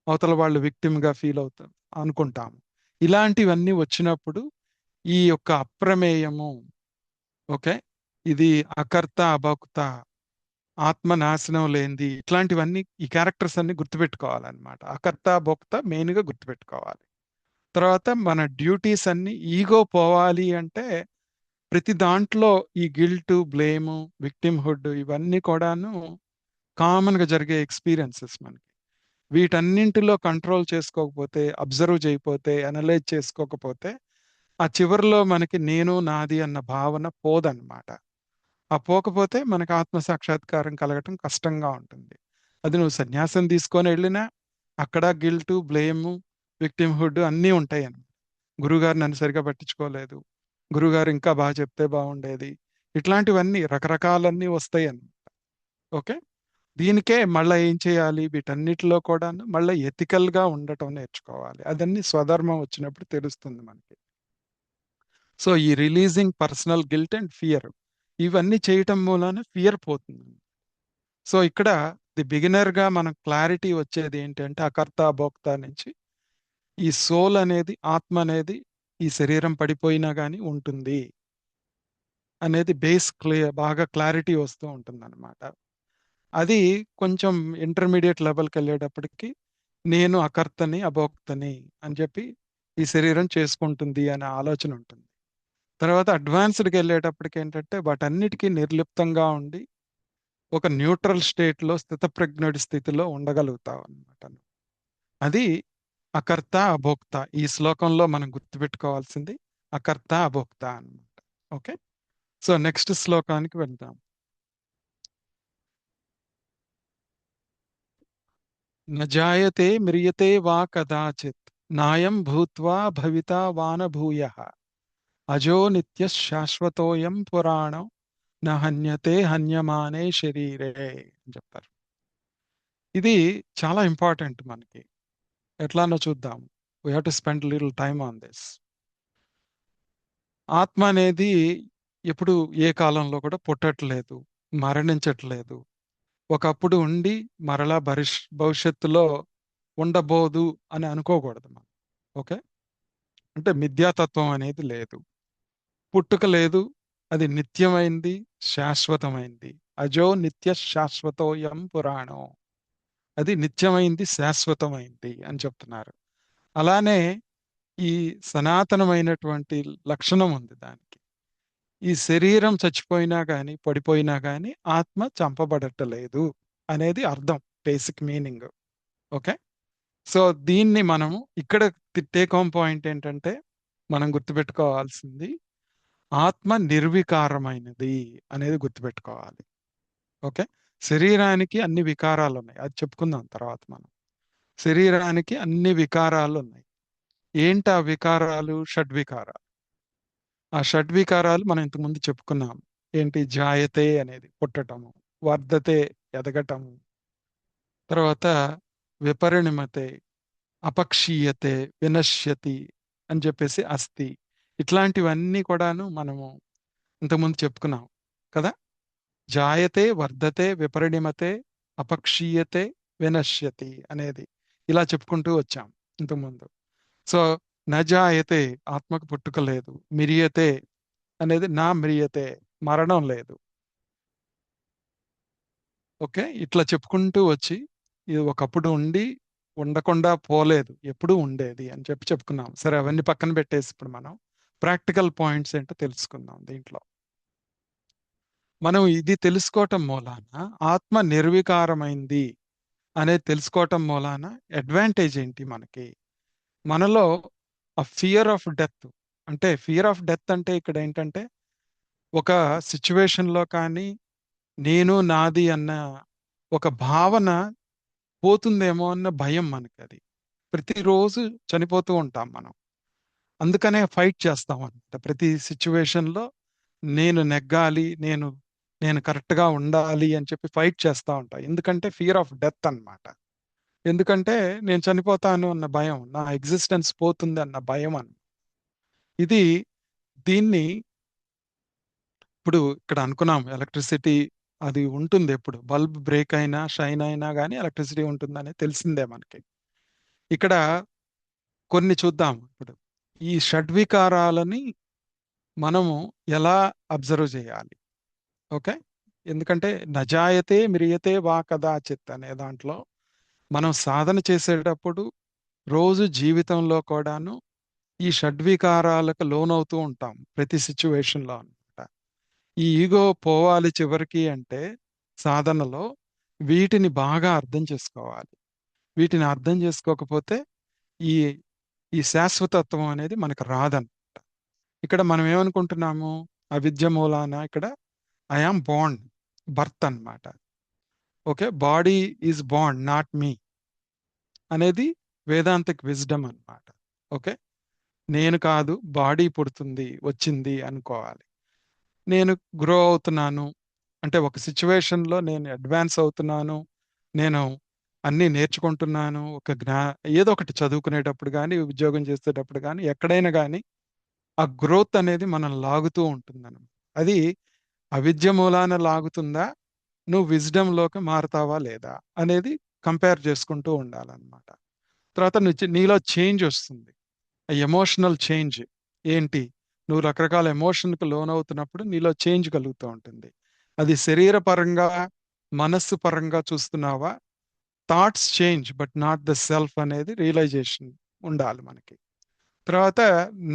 అవతల వాళ్ళు విక్టిమ్‌గా ఫీల్ అవుతా అనుకుంటాము. ఇలాంటివన్నీ వచ్చినప్పుడు ఈ యొక్క అప్రమేయము, ఓకే. ఇది అకర్త, అభోక్త, ఆత్మ నాశనం లేనిది ఇట్లాంటివన్నీ ఈ క్యారెక్టర్స్ అన్ని గుర్తుపెట్టుకోవాలన్నమాట. అకర్త, భోక్త మెయిన్‌గా గుర్తుపెట్టుకోవాలి. తర్వాత మన డ్యూటీస్ అన్ని ఈగో పోవాలి అంటే ప్రతి దాంట్లో ఈ గిల్టు, బ్లేము, విక్టిమ్‌హుడ్ ఇవన్నీ కూడాను కామన్‌గా జరిగే ఎక్స్‌పీరియన్సెస్ మనకి. వీటన్నింటిలో కంట్రోల్ చేసుకోకపోతే, అబ్జర్వ్ చేయకపోతే, అనలైజ్ చేసుకోకపోతే, ఆ చివరిలో మనకి నేను, నాది అన్న భావన పోదన్నమాట. ఆ పోకపోతే మనకు ఆత్మ సాక్షాత్కారం కలగటం కష్టంగా ఉంటుంది. అది నువ్వు సన్యాసం తీసుకొని వెళ్ళినా అక్కడ గిల్టు, బ్లేము, విక్టిమ్‌హుడ్ అన్నీ ఉంటాయన్నమాట. గురువుగారు నన్ను సరిగ్గా పట్టించుకోలేదు. గురువుగారు ఇంకా బాగా చెప్తే బాగుండేది. ఇట్లాంటివన్నీ రకరకాలన్నీ వస్తాయన్నమాట. ఓకే. దీనికే మళ్ళా ఏం చేయాలి? వీటన్నిటిలో కూడాను మళ్ళా ఎథికల్‌గా ఉండటం నేర్చుకోవాలి. అదన్నీ స్వధర్మం వచ్చినప్పుడు తెలుస్తుంది మనకి. సో, ఈ releasing personal guilt and fear ఇవన్నీ చేయటం మూలాన ఫియర్ పోతుంది. సో, ఇక్కడ బిగినర్‌గా మనకు క్లారిటీ వచ్చేది ఏంటంటే అకర్త, భోక్త నుంచి ఈ సోల్ అనేది, ఆత్మ అనేది ఈ శరీరం పడిపోయినా గాని ఉంటుంది అనేది బేస్ బాగా క్లారిటీ వస్తూ ఉంటుందన్నమాట. అది కొంచెం ఇంటర్మీడియేట్ లెవెల్‌కెళ్ళేటప్పటికి నేను అకర్తని, అభోక్తని అని చెప్పి ఈ శరీరం చేసుకుంటుంది అనే ఆలోచన ఉంటుంది. తర్వాత అడ్వాన్స్‌డ్‌కెళ్ళేటప్పటికేంటంటే వాటన్నిటికి నిర్లిప్తంగా ఉండి ఒక న్యూట్రల్ స్టేట్‌లో స్థితప్రజ్ఞుడి స్థితిలో ఉండగలుగుతావన్నమాట. అది అకర్త, అభోక్త. ఈ శ్లోకంలో మనం గుర్తుపెట్టుకోవాల్సింది అకర్త, అభోక్త అన్నమాట. ఓకే. సో, నెక్స్ట్ శ్లోకానికి వెళ్దాం. న జాయతే మ్రియతే వా కదాచిత్ నాయం భూత్వా భవితా వా న భూయః అజో నిత్యః శాశ్వతోయం పురాణో న హన్యతే హన్యమానే శరీరే అని చెప్తారు. ఇది చాలా ఇంపార్టెంట్ మనకి. ఎట్లానో చూద్దాం. We have to spend little time on this. ఆత్మ అనేది ఎప్పుడు ఏ కాలంలో కూడా పుట్టట్లేదు, మరణించట్లేదు. ఒకప్పుడు ఉండి మరలా భవిష్యత్తులో ఉండబోదు అని అనుకోకూడదు మనం. ఓకే. అంటే మిథ్యాతత్వం అనేది లేదు. పుట్టుక లేదు. అది నిత్యమైంది, శాశ్వతమైంది. అజో నిత్య శాశ్వతోయం పురాణం. అది నిత్యమైంది, శాశ్వతమైంది అని చెప్తున్నారు. అలానే ఈ సనాతనమైనటువంటి లక్షణం ఉంది దానికి. ఈ శరీరం చచ్చిపోయినా గాని, పడిపోయినా గాని ఆత్మ చంపబడట్లేదు అనేది అర్థం. Basic meaning. ఓకే. సో, దీన్ని మనము ఇక్కడ టేక్ హోమ్ పాయింట్ ఏంటంటే, మనం గుర్తుపెట్టుకోవాల్సింది ఆత్మ నిర్వికారమైనది అనేది గుర్తుపెట్టుకోవాలి. ఓకే. శరీరానికి అన్ని వికారాలున్నాయి. అది చెప్పుకుందాం తర్వాత మనం. శరీరానికి అన్ని వికారాలున్నాయి. ఏంటి ఆ వికారాలు? షడ్వికారాలు. ఆ షడ్వికారాలు మనం ఇంతకుముందు చెప్పుకున్నాం. ఏంటి? జాయతే అనేది పుట్టటము, వర్ధతే ఎదగటము, తర్వాత విపరిణమతే, అపక్షీయతే, వినశ్యతి అని చెప్పేసి అస్థి. ఇట్లాంటివన్నీ కూడాను మనము ఇంతకుముందు చెప్పుకున్నాం కదా! జాయతే, వర్ధతే, విపరిణమతే, అపక్షీయతే, వినశ్యతి అనేది. ఇలా చెప్పుకుంటూ వచ్చాం ఇంతకుముందు. సో, న జాయతే ఆత్మకు పుట్టుక లేదు. మిరియతే అనేది నా మ్రియతే మరణం లేదు. ఓకే. ఇట్లా చెప్పుకుంటూ వచ్చి ఇది ఒకప్పుడు ఉండి ఉండకుండా పోలేదు. ఎప్పుడూ ఉండేది అని చెప్పుకున్నాం. సరే అవన్నీ పక్కన పెట్టేసి ఇప్పుడు మనం ప్రాక్టికల్ పాయింట్స్ ఏంటో తెలుసుకుందాం దీంట్లో. మనం ఇది తెలుసుకోవటం మూలాన ఆత్మ నిర్వికారమైంది అనేది తెలుసుకోవటం మూలాన అడ్వాంటేజ్ ఏంటి మనకి? మనలో ఆ ఫియర్ ఆఫ్ డెత్, అంటే ఫియర్ ఆఫ్ డెత్ అంటే ఇక్కడ ఏంటంటే ఒక సిచ్యువేషన్లో కానీ నేను నాది అన్న ఒక భావన పోతుందేమో అన్న భయం మనకి. అది ప్రతిరోజు చనిపోతూ ఉంటాం మనం. అందుకనే ఫైట్ చేస్తాం అనమాట ప్రతి సిచ్యువేషన్లో. నేను నెగ్గాలి, నేను నేను కరెక్ట్గా ఉండాలి అని చెప్పి ఫైట్ చేస్తూ ఉంటాం. ఎందుకంటే ఫియర్ ఆఫ్ డెత్ అన్నమాట. ఎందుకంటే నేను చనిపోతాను అన్న భయం, నా ఎగ్జిస్టెన్స్ పోతుంది అన్న భయం అని. ఇది దీన్ని ఇప్పుడు ఇక్కడ అనుకున్నాం ఎలక్ట్రిసిటీ అది ఉంటుంది. ఎప్పుడు బల్బ్ బ్రేక్ అయినా షైన్ అయినా కానీ ఎలక్ట్రిసిటీ ఉంటుందని తెలిసిందే మనకి. ఇక్కడ కొన్ని చూద్దాం ఇప్పుడు. ఈ షడ్వికారాలని మనము ఎలా అబ్జర్వ్ చేయాలి? ఓకే. ఎందుకంటే నజాయతే మ్రియతే వా కదాచిత్ అనే దాంట్లో మనం సాధన చేసేటప్పుడు రోజు జీవితంలో కూడాను ఈ షడ్వికారాలకు లోనవుతూ ఉంటాం ప్రతి సిచ్యువేషన్లో అనమాట. ఈ ఈగో పోవాలి చివరికి అంటే సాధనలో వీటిని బాగా అర్థం చేసుకోవాలి. వీటిని అర్థం చేసుకోకపోతే ఈ ఈ శాశ్వతత్వం అనేది మనకు రాదన్నమాట. ఇక్కడ మనం ఏమనుకుంటున్నాము? అవిద్య మూలాన ఇక్కడ ఐ ఆమ్ బాండ్, బర్త్ అన్నమాట. Okay, body is bond not me అనేది వేదాంతిక్ విజ్డమ్ అన్నమాట. ఓకే, నేను కాదు, బాడీ పుడుతుంది వచ్చింది అనుకోవాలి. నేను గ్రో అవుతున్నాను అంటే ఒక సిచ్యువేషన్లో నేను అడ్వాన్స్ అవుతున్నాను, నేను అన్నీ నేర్చుకుంటున్నాను. ఏదో ఒకటి చదువుకునేటప్పుడు కానీ ఉద్యోగం చేసేటప్పుడు కానీ ఎక్కడైనా కానీ ఆ గ్రోత్ అనేది మనం లాగుతూ ఉంటుందన్నమాట. అది అవిద్య మూలాన లాగుతుందా, నువ్వు విజ్డమ్లోకి మారుతావా లేదా అనేది కంపేర్ చేసుకుంటూ ఉండాలన్నమాట. తర్వాత నీలో చేంజ్ వస్తుంది. ఎమోషనల్ చేంజ్ ఏంటి? నువ్వు రకరకాల ఎమోషన్కి లోనవుతున్నప్పుడు నీలో చేంజ్ కలుగుతూ ఉంటుంది. అది శరీర పరంగా మనస్సు పరంగా చూస్తున్నావా? Thoughts change but not the self అనేది రియలైజేషన్ ఉండాలి మనకి. తర్వాత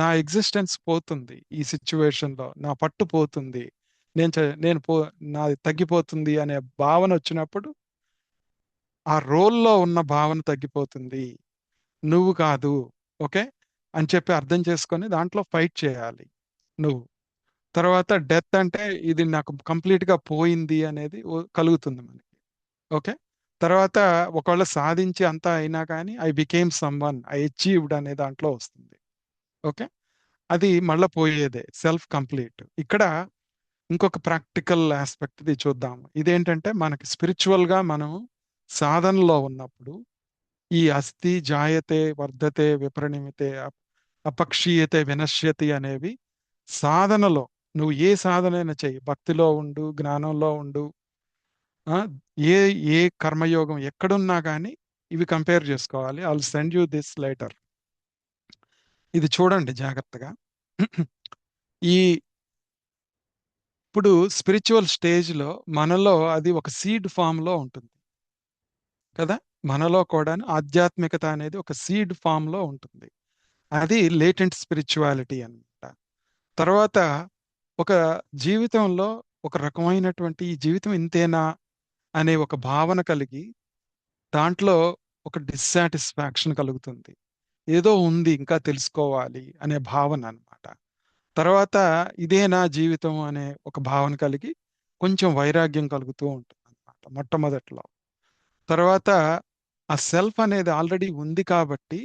నా ఎగ్జిస్టెన్స్ పోతుంది ఈ సిచ్యువేషన్లో, నా పట్టు పోతుంది, నేను నాది తగ్గిపోతుంది అనే భావన వచ్చినప్పుడు ఆ రోల్లో ఉన్న భావన తగ్గిపోతుంది, నువ్వు కాదు. ఓకే అని చెప్పి అర్థం చేసుకొని దాంట్లో ఫైట్ చేయాలి నువ్వు. తర్వాత డెత్ అంటే ఇది నాకు కంప్లీట్ గా పోయింది అనేది కలుగుతుంది మనకి. ఓకే, తర్వాత ఒకవేళ సాధించి అంతా అయినా కానీ I became someone, I achieved అనే దాంట్లో వస్తుంది. ఓకే, అది మళ్ళీ పోయేదే, సెల్ఫ్ కంప్లీట్. ఇక్కడ ఇంకొక ప్రాక్టికల్ ఆస్పెక్ట్ ఇది చూద్దాము. ఇదేంటంటే మనకి స్పిరిచువల్ గా మనం సాధనలో ఉన్నప్పుడు ఈ అస్థి జాయతే వర్ధతే విపరిణమితే అపక్షీయతే వినశ్యతి అనేవి సాధనలో, నువ్వు ఏ సాధనైనా చెయ్యి, భక్తిలో ఉండు, జ్ఞానంలో ఉండు, ఆ, ఏ ఏ కర్మయోగం ఎక్కడున్నా కానీ ఇవి కంపేర్ చేసుకోవాలి. I will send you this letter. ఇది చూడండి జాగ్రత్తగా. ఈ ఇప్పుడు స్పిరిచువల్ స్టేజ్లో మనలో అది ఒక సీడ్ ఫామ్లో ఉంటుంది కదా. మనలో కూడా ఆధ్యాత్మికత అనేది ఒక సీడ్ ఫామ్లో ఉంటుంది. అది లేటెంట్ స్పిరిచువాలిటీ అన్నమాట. తర్వాత ఒక జీవితంలో ఒక రకమైనటువంటి ఈ జీవితం ఇంతేనా అనే ఒక భావన కలిగి దాంట్లో ఒక డిస్సాటిస్ఫాక్షన్ కలుగుతుంది. ఏదో ఉంది ఇంకా తెలుసుకోవాలి అనే భావన అన్నమాట. తర్వాత ఇదే నా జీవితం అనే ఒక భావన కలిగి కొంచెం వైరాగ్యం కలుగుతూ ఉంటుంది అన్నమాట మొట్టమొదట్లో. తర్వాత ఆ సెల్ఫ్ అనేది ఆల్రెడీ ఉంది కాబట్టి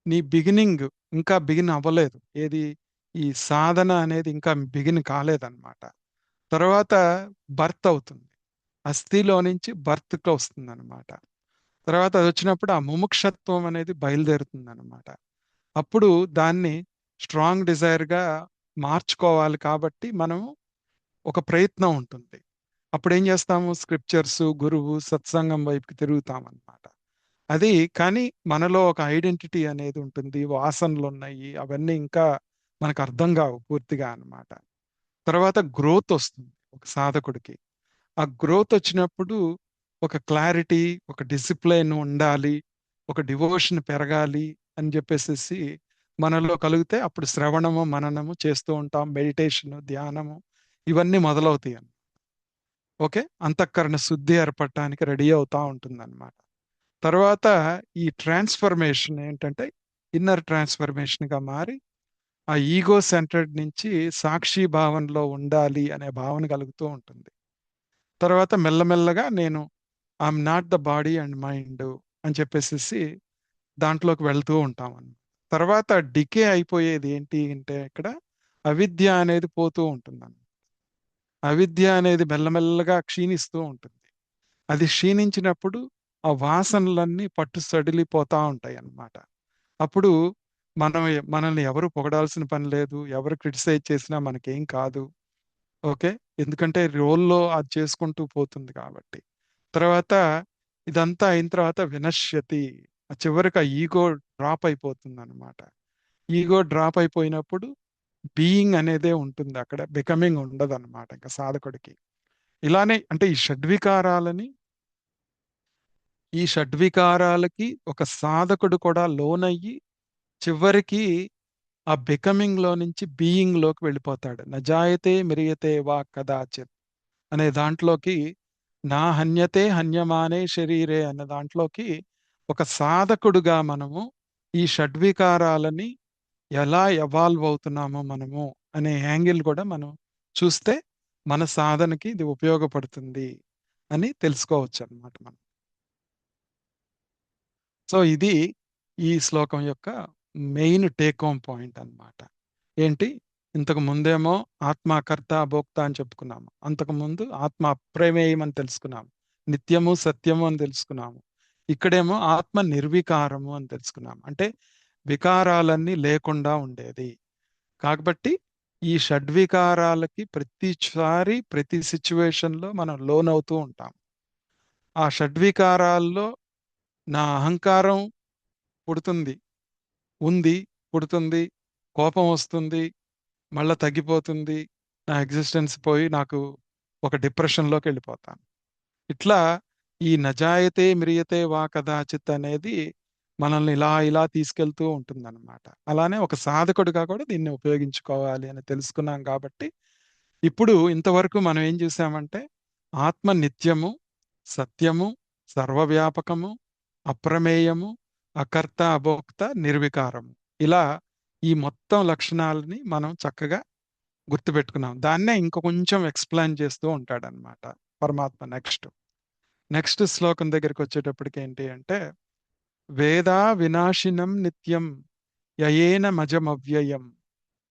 నీ బిగినింగ్ ఇంకా బిగిన్ అవ్వలేదు. ఏది? ఈ సాధన అనేది ఇంకా బిగిన్ కాలేదన్నమాట. తర్వాత బర్త్ అవుతుంది, అస్థిలో నుంచి బర్త్కి వస్తుంది అనమాట. తర్వాత అది వచ్చినప్పుడు ఆ ముముక్షత్వం అనేది బయలుదేరుతుంది అనమాట. అప్పుడు దాన్ని స్ట్రాంగ్ డిజైర్గా మార్చుకోవాలి కాబట్టి మనం ఒక ప్రయత్నం ఉంటుంది. అప్పుడు ఏం చేస్తాము? స్క్రిప్చర్స్, గురువు, సత్సంగం వైపుకి తిరుగుతాం అనమాట. అది కానీ మనలో ఒక ఐడెంటిటీ అనేది ఉంటుంది, వాసనలు ఉన్నాయి, అవన్నీ ఇంకా మనకు అర్థం కావు పూర్తిగా అన్నమాట. తర్వాత గ్రోత్ వస్తుంది ఒక సాధకుడికి. ఆ గ్రోత్ వచ్చినప్పుడు ఒక క్లారిటీ, ఒక డిసిప్లైన్ ఉండాలి, ఒక డివోషన్ పెరగాలి అని చెప్పేసి మనలో కలిగితే అప్పుడు శ్రవణము మననము చేస్తూ ఉంటాం, మెడిటేషన్, ధ్యానము ఇవన్నీ మొదలవుతాయి. ఓకే, అంతఃకరణ శుద్ధి ఏర్పడటానికి రెడీ అవుతా ఉంటుంది అనమాట. తర్వాత ఈ ట్రాన్స్ఫర్మేషన్ ఏంటంటే ఇన్నర్ ట్రాన్స్ఫర్మేషన్ గా మారి ఆ ఈగో సెంటర్డ్ నుంచి సాక్షి భావనలో ఉండాలి అనే భావన కలుగుతూ ఉంటుంది. తర్వాత మెల్లమెల్లగా నేను I'm not the body and mind అని చెప్పేసి దాంట్లోకి వెళ్తూ ఉంటాం అన్నమాట. తర్వాత డికే అయిపోయేది ఏంటి అంటే ఇక్కడ అవిద్య అనేది పోతూ ఉంటుంది. అవిద్య అనేది మెల్లమెల్లగా క్షీణిస్తూ ఉంటుంది. అది క్షీణించినప్పుడు ఆ వాసనలన్నీ పట్టు సడిలిపోతా ఉంటాయి అన్నమాట. అప్పుడు మనం మనల్ని ఎవరు పొగడాల్సిన పని లేదు. ఎవరు క్రిటిసైజ్ చేసినా మనకేం కాదు. ఓకే. ఎందుకంటే రోల్‌లో అది చేసుకుంటూ పోతుంది కాబట్టి. తర్వాత ఇదంతా అయిన తర్వాత వినశ్యతి. చివరికి ఆ ఈగో డ్రాప్ అయిపోతుందన్నమాట. ఈగో డ్రాప్ అయిపోయినప్పుడు బీయింగ్ అనేదే ఉంటుంది అక్కడ. బికమింగ్ ఉండదన్నమాట ఇంక సాధకుడికి. ఇలానే అంటే ఈ షడ్వికారాలకి ఒక సాధకుడు కూడా లోనయ్యి చివరికి ఆ బికమింగ్ లో నుంచి బీయింగ్ లోకి వెళ్ళిపోతాడు. నజాయతే మ్రియతే వా కదాచిత్ అనే దాంట్లోకి నా హన్యతే హన్యమానే శరీరే అనే దాంట్లోకి ఒక సాధకుడుగా మనము ఈ షడ్వికారాలని ఎలా ఎవాల్వ్ అవుతున్నామో మనము అనే యాంగిల్ కూడా మనం చూస్తే మన సాధనకి ఇది ఉపయోగపడుతుంది అని తెలుసుకోవచ్చు అన్నమాట మనం. సో ఇది ఈ శ్లోకం యొక్క మెయిన్ టేక్ హోమ్ పాయింట్ అన్నమాట. ఏంటి? ఇంతకు ముందేమో ఆత్మ కర్త భోక్త అని చెప్పుకున్నాము. అంతకు ముందు ఆత్మ అప్రమేయం అని తెలుసుకున్నాము. నిత్యము సత్యము అని తెలుసుకున్నాము. ఇక్కడేమో ఆత్మ నిర్వికారము అని తెలుసుకున్నాము. అంటే వికారాలన్నీ లేకుండా ఉండేది. కాబట్టి ఈ షడ్వికారాలకి ప్రతిసారి ప్రతి సిచ్యువేషన్ లో మనం లోనవుతూ ఉంటాం. ఆ షడ్వికారాల్లో నా అహంకారం పుడుతుంది, ఉంది, పుడుతుంది, కోపం వస్తుంది, మళ్ళా తగ్గిపోతుంది. నా ఎగ్జిస్టెన్స్ పోయి నాకు ఒక డిప్రెషన్లోకి వెళ్ళిపోతాను. ఇట్లా ఈ నజాయతే మ్రియతే వా కదాచిత్ అనేది మనల్ని ఇలా ఇలా తీసుకెళ్తూ ఉంటుందన్నమాట. అలానే ఒక సాధకుడిగా కూడా దీన్ని ఉపయోగించుకోవాలి అని తెలుసుకున్నాం కాబట్టి ఇప్పుడు ఇంతవరకు మనం ఏం చూసామంటే ఆత్మ నిత్యము, సత్యము, సర్వవ్యాపకము, అప్రమేయము, అకర్త అభోక్త, నిర్వికారము. ఇలా ఈ మొత్తం లక్షణాలని మనం చక్కగా గుర్తుపెట్టుకున్నాం. దాన్నే ఇంక కొంచెం ఎక్స్ప్లెయిన్ చేస్తూ ఉంటాడనమాట పరమాత్మ నెక్స్ట్ శ్లోకం దగ్గరికి వచ్చేటప్పటికి ఏంటి అంటే వేదా వినాశినం నిత్యం యయేన మజమవ్యయం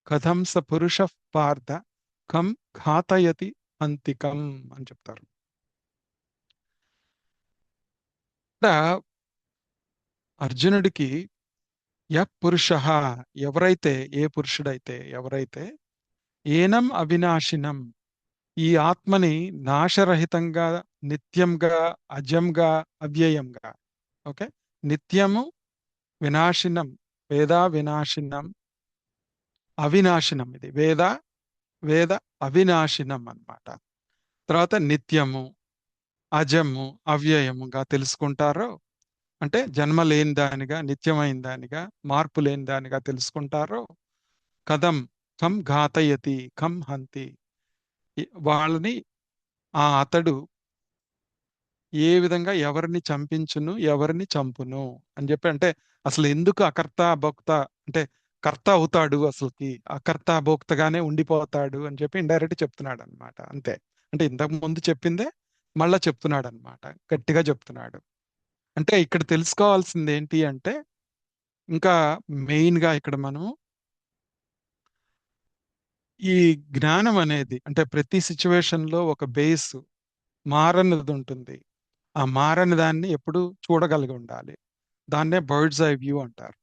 కథం స పురుష పార్థ కం ఘాతయతి అంతికం అని చెప్తారు. ఇక్కడ అర్జునుడికి పురుష ఎవరైతే ఏ పురుషుడైతే ఎవరైతే ఏనం అవినాశినం ఈ ఆత్మని నాశరహితంగా నిత్యంగా అజంగా అవ్యయంగా ఓకే నిత్యము వినాశినం వేద వినాశినం అవినాశినం ఇది వేద అవినాశినం అన్నమాట. తర్వాత నిత్యము అజము అవ్యయముగా తెలుసుకుంటారో అంటే జన్మ లేని దానిగా నిత్యమైన దానిగా మార్పు లేని దానిగా తెలుసుకుంటారో కథం కం ఘాతయతి కం హంతి వాళ్ళని అతడు ఏ విధంగా ఎవరిని చంపించును ఎవరిని చంపును అని చెప్పి అంటే అసలు ఎందుకు అకర్త భోక్త అంటే కర్త అవుతాడు అసలుకి అకర్త భోక్తగానే ఉండిపోతాడు అని చెప్పి ఇండైరెక్ట్ చెప్తున్నాడు అనమాట. అంతే. అంటే ఇంతకు ముందు చెప్పిందే మళ్ళా చెప్తున్నాడు అనమాట. గట్టిగా చెప్తున్నాడు. అంటే ఇక్కడ తెలుసుకోవాల్సింది ఏంటి అంటే ఇంకా మెయిన్ గా ఇక్కడ మనం ఈ జ్ఞానం అనేది అంటే ప్రతి సిచ్యువేషన్ లో ఒక బేస్ మారనిది ఉంటుంది. ఆ మారని దాన్ని ఎప్పుడు చూడగలిగి ఉండాలి. దాన్నే బర్డ్స్ ఐ వ్యూ అంటారు.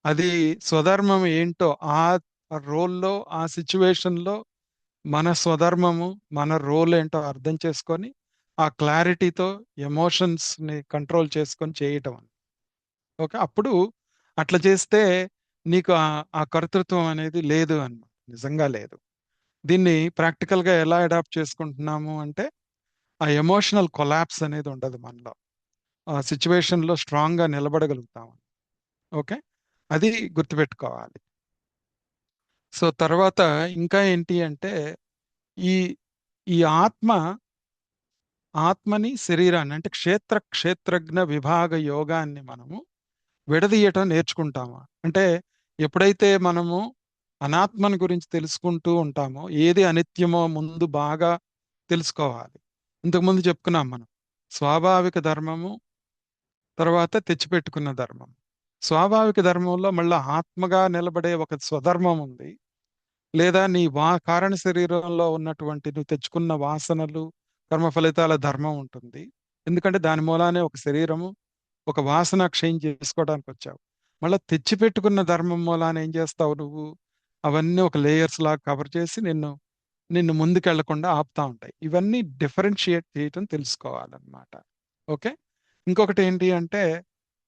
అది స్వధర్మం ఏంటో ఆ రోల్లో ఆ సిచ్యువేషన్ లో మన స్వధర్మము మన రోల్ ఏంటో అర్థం చేసుకొని ఆ క్లారిటీతో ఎమోషన్స్ ని కంట్రోల్ చేసుకొని చేయటం. ఓకే. అప్పుడు అట్లా చేస్తే నీకు ఆ కర్తృత్వం అనేది లేదు అన్నమాట. నిజంగా లేదు. దీన్ని ప్రాక్టికల్ గా ఎలా అడాప్ట్ చేసుకుంటున్నాము అంటే ఆ ఎమోషనల్ కొలాప్స్ అనేది ఉండదు మనలో. ఆ సిచ్యువేషన్ లో స్ట్రాంగ్ గా నిలబడగలుగుతాము. ఓకే. అది గుర్తుపెట్టుకోవాలి. సో తర్వాత ఇంకా ఏంటి అంటే ఈ ఈ ఆత్మ ఆత్మని శరీరాన్ని అంటే క్షేత్రజ్ఞ విభాగ యోగాన్ని మనము విడదీయటం నేర్చుకుంటాము. అంటే ఎప్పుడైతే మనము అనాత్మని గురించి తెలుసుకుంటూ ఉంటామో, ఏది అనిత్యమో ముందు బాగా తెలుసుకోవాలి. ఇంతకుముందు చెప్పుకున్నాం మనం. స్వాభావిక ధర్మము, తర్వాత తెచ్చిపెట్టుకున్న ధర్మం. స్వాభావిక ధర్మంలో మళ్ళీ ఆత్మగా నిలబడే ఒక స్వధర్మం ఉంది. లేదా నీ కారణ శరీరంలో ఉన్నటువంటి నువ్వు తెచ్చుకున్న వాసనలు, కర్మ ఫలితాల ధర్మం ఉంటుంది. ఎందుకంటే దాని మూలానే ఒక శరీరము, ఒక వాసన క్షయం చేసుకోవడానికి వచ్చావు. మళ్ళీ తెచ్చిపెట్టుకున్న ధర్మం మూలాన ఏం చేస్తావు నువ్వు? అవన్నీ ఒక లేయర్స్ లాగా కవర్ చేసి నిన్ను నిన్ను ముందుకెళ్లకుండా ఆపుతా ఉంటాయి. ఇవన్నీ డిఫరెన్షియేట్ చేయటం తెలుసుకోవాలన్నమాట. ఓకే. ఇంకొకటి ఏంటి అంటే,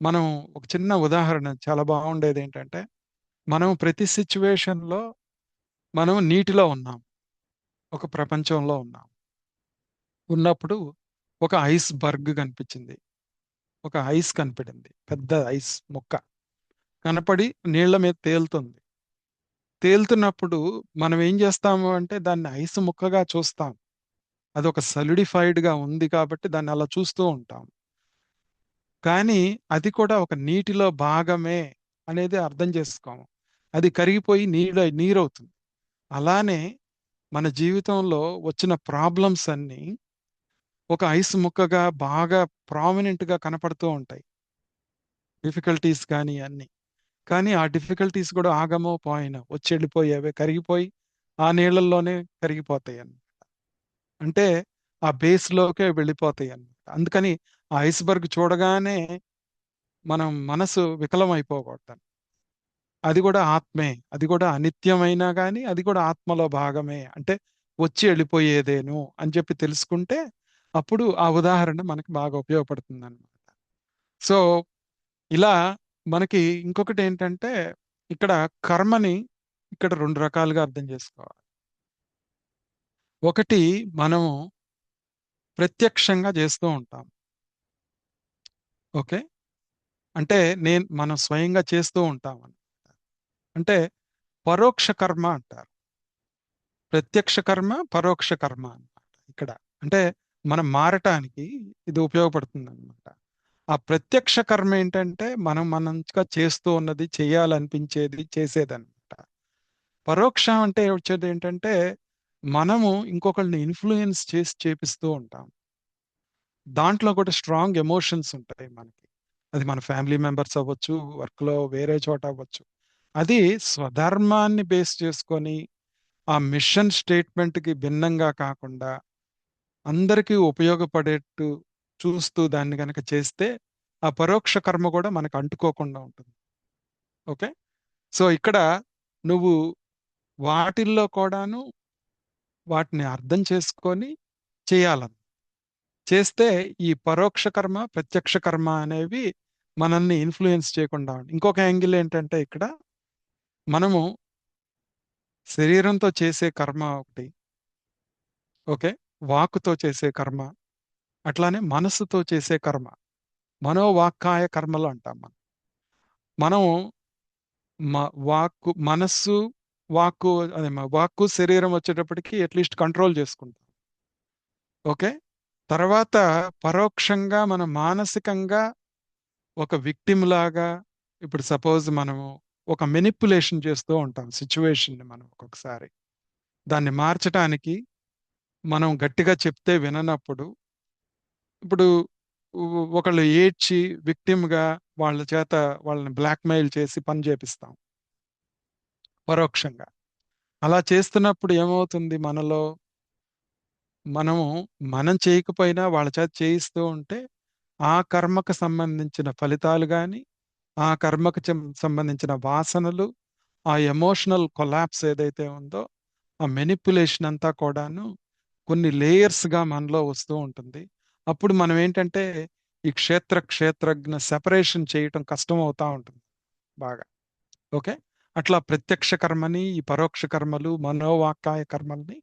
మనం ఒక చిన్న ఉదాహరణ చాలా బాగుండేది ఏంటంటే, మనం ప్రతి సిచ్యువేషన్ లో మనం నీటిలో ఉన్నాం, ఒక ప్రపంచంలో ఉన్నాం. ఉన్నప్పుడు ఒక ఐస్ బర్గ్ కనిపించింది, ఒక ఐస్ కనిపడింది, పెద్ద ఐస్ ముక్క కనపడి నీళ్ల మీద తేలుతుంది. తేలుతున్నప్పుడు మనం ఏం చేస్తాము అంటే దాన్ని ఐస్ ముక్కగా చూస్తాం. అది ఒక solidified గా ఉంది కాబట్టి దాన్ని అలా చూస్తూ ఉంటాం. కానీ అది కూడా ఒక నీటిలో భాగమే అనేది అర్థం చేసుకోము. అది కరిగిపోయి నీరవుతుంది. అలానే మన జీవితంలో వచ్చిన ప్రాబ్లమ్స్ అన్నీ ఒక ఐస్ ముక్కగా బాగా ప్రామినెంట్ గా కనపడుతూ ఉంటాయి. డిఫికల్టీస్ కానీ అన్ని. కానీ ఆ డిఫికల్టీస్ కూడా ఆగమో పోయినో వచ్చి వెళ్ళిపోయి అవే కరిగిపోయి ఆ నీళ్ళల్లోనే కరిగిపోతాయి అన్నమాట. అంటే ఆ బేస్ లోకే వెళ్ళిపోతాయి అన్నమాట. అందుకని ఆ ఐస్బర్గ్ చూడగానే మనం మనసు వికలం అయిపోకూడదు. అది కూడా ఆత్మే, అది కూడా అనిత్యమైనా కానీ అది కూడా ఆత్మలో భాగమే, అంటే వచ్చి వెళ్ళిపోయేదేను అని చెప్పి తెలుసుకుంటే అప్పుడు ఆ ఉదాహరణ మనకి బాగా ఉపయోగపడుతుంది అనమాట. సో ఇలా మనకి ఇంకొకటి ఏంటంటే, ఇక్కడ కర్మని ఇక్కడ రెండు రకాలుగా అర్థం చేసుకోవాలి. ఒకటి, మనము ప్రత్యక్షంగా చేస్తూ ఉంటాం. ఓకే. అంటే మనం స్వయంగా చేస్తూ ఉంటాం అంటే పరోక్ష కర్మ అంటారు. ప్రత్యక్ష కర్మ, పరోక్ష కర్మ అన్నమాట ఇక్కడ. అంటే మనం మారటానికి ఇది ఉపయోగపడుతుంది అనమాట. ఆ ప్రత్యక్ష కర్మ ఏంటంటే మనం మనంగా చేస్తూ ఉన్నది, చేయాలనిపించేది చేసేదన్నమాట. పరోక్షం అంటే వచ్చేది ఏంటంటే మనము ఇంకొకరిని ఇన్ఫ్లుయెన్స్ చేసి చేపిస్తూ ఉంటాం. దాంట్లో కూడా స్ట్రాంగ్ ఎమోషన్స్ ఉంటాయి మనకి. అది మన ఫ్యామిలీ మెంబర్స్ అవ్వచ్చు, వర్క్ లో వేరే చోట అవ్వచ్చు. అది స్వధర్మాన్ని బేస్ చేసుకొని ఆ మిషన్ స్టేట్మెంట్ కి భిన్నంగా కాకుండా అందరికీ ఉపయోగపడేట్టు చూస్తూ దాన్ని కనుక చేస్తే ఆ పరోక్ష కర్మ కూడా మనకు అంటుకోకుండా ఉంటుంది. ఓకే. సో ఇక్కడ నువ్వు వాటిల్లో కూడాను వాటిని అర్థం చేసుకొని చేయాలని చేస్తే ఈ పరోక్ష కర్మ, ప్రత్యక్ష కర్మ అనేవి మనల్ని ఇన్ఫ్లుయెన్స్ చేయకుండా ఉంటాయి. ఇంకొక యాంగిల్ ఏంటంటే ఇక్కడ మనము శరీరంతో చేసే కర్మ ఒకటి, ఓకే, వాక్కుతో చేసే కర్మ, అట్లానే మనస్సుతో చేసే కర్మ, మనోవాక్కాయ కర్మలు అంటాం మనం. మనం మనస్సు, వాక్కు అదే వాక్కు శరీరం వచ్చేటప్పటికి అట్లీస్ట్ కంట్రోల్ చేసుకుంటాం. ఓకే. తర్వాత పరోక్షంగా మనం మానసికంగా ఒక విక్టిమ్ లాగా, ఇప్పుడు సపోజ్ మనము ఒక మెనిపులేషన్ చేస్తూ ఉంటాం సిచ్యువేషన్ ని. మనం ఒక్కొక్కసారి దాన్ని మార్చటానికి మనం గట్టిగా చెప్తే విననప్పుడు, ఇప్పుడు ఒకళ్ళు ఏడ్చి విక్టిమ్ గా వాళ్ళ చేత వాళ్ళని బ్లాక్మెయిల్ చేసి పని చేపిస్తాం పరోక్షంగా. అలా చేస్తున్నప్పుడు ఏమవుతుంది మనలో? మనము మనం చేయకపోయినా వాళ్ళ చేత చేయిస్తూ ఉంటే ఆ కర్మకు సంబంధించిన ఫలితాలు కానీ, ఆ కర్మకు సంబంధించిన వాసనలు, ఆ ఎమోషనల్ కొలాప్స్ ఏదైతే ఉందో, ఆ మెనిపులేషన్ అంతా కూడాను కొన్ని లేయర్స్ గా మనలో వస్తూ ఉంటుంది. అప్పుడు మనం ఏంటంటే ఈ క్షేత్రజ్ఞ సెపరేషన్ చేయటం కష్టం అవుతా ఉంటుంది బాగా. ఓకే. అట్లా ప్రత్యక్ష కర్మని, ఈ పరోక్ష కర్మలు, మనోవాక్కాయ కర్మల్ని